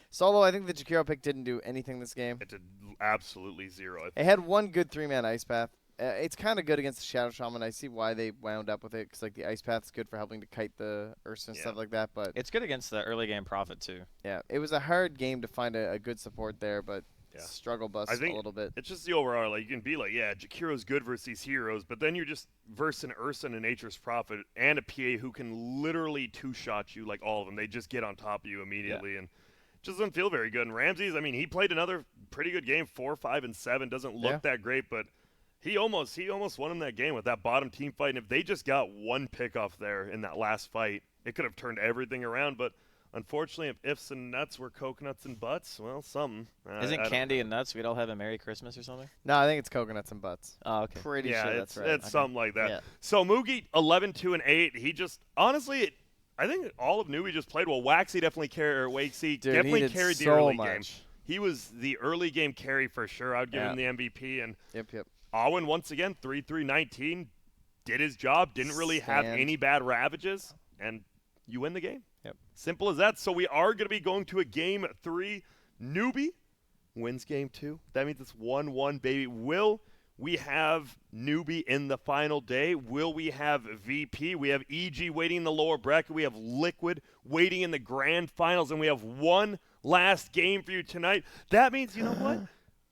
Speaker 1: Solo, I think the Jakiro pick didn't do anything this game.
Speaker 3: It did absolutely zero.
Speaker 1: It had one good 3-man Ice Path. It's kind of good against the Shadow Shaman. I see why they wound up with it, because like the Ice Path's good for helping to kite the Ursa and
Speaker 3: Yeah.
Speaker 1: stuff like that. But
Speaker 2: It's good against the early game Prophet too.
Speaker 1: yeah, it was a hard game to find a good support there, but
Speaker 3: Yeah.
Speaker 1: struggle bus
Speaker 3: I think
Speaker 1: a little bit.
Speaker 3: It's just the overall, like, you can be like, yeah, Jakiro's good versus these heroes, but then you're just versus an Ursa and a Nature's Prophet and a PA who can literally two-shot you, like all of them. They just get on top of you immediately, and it just doesn't feel very good. And Ramses, I mean, he played another pretty good game, 4, 5, and 7. Doesn't look
Speaker 1: Yeah.
Speaker 3: that great, but he almost won him that game with that bottom team fight. And if they just got one pickoff there in that last fight, it could have turned everything around, but unfortunately, if ifs and nuts were coconuts and butts, well, something.
Speaker 2: Isn't
Speaker 3: I don't
Speaker 2: candy
Speaker 3: know.
Speaker 2: and nuts? We'd all have a Merry Christmas or something.
Speaker 1: No, I think it's coconuts and butts.
Speaker 2: Oh, okay.
Speaker 1: Pretty
Speaker 3: Yeah,
Speaker 1: sure
Speaker 3: it's
Speaker 1: that's right.
Speaker 3: it's something like that.
Speaker 1: Yeah.
Speaker 3: So Mugi 11, 2, and 8. He just honestly, I think all of Newbie just played well. Waxy definitely carried, or Wakesy
Speaker 1: Dude,
Speaker 3: definitely
Speaker 1: he did
Speaker 3: carried the
Speaker 1: so
Speaker 3: early
Speaker 1: much.
Speaker 3: game. He was the early game carry for sure. I'd give
Speaker 1: Yeah.
Speaker 3: him the MVP. And
Speaker 1: Yep.
Speaker 3: Awen once again 3-3-19 did his job. Didn't really have
Speaker 1: Stand.
Speaker 3: any bad ravages, and you win the game.
Speaker 1: Yep.
Speaker 3: Simple as that. So we are going to be going to a game 3. Newbie wins game 2. That means it's 1-1, baby. Will we have Newbie in the final day? Will we have VP? We have EG waiting in the lower bracket. We have Liquid waiting in the grand finals. And we have one last game for you tonight. That means, you know what?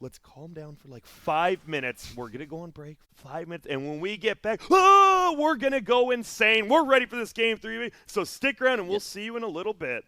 Speaker 3: Let's calm down for like 5 minutes. We're going to go on break, 5 minutes. And when we get back, we're going to go insane. We're ready for this game 3. So stick around and we'll see you in a little bit.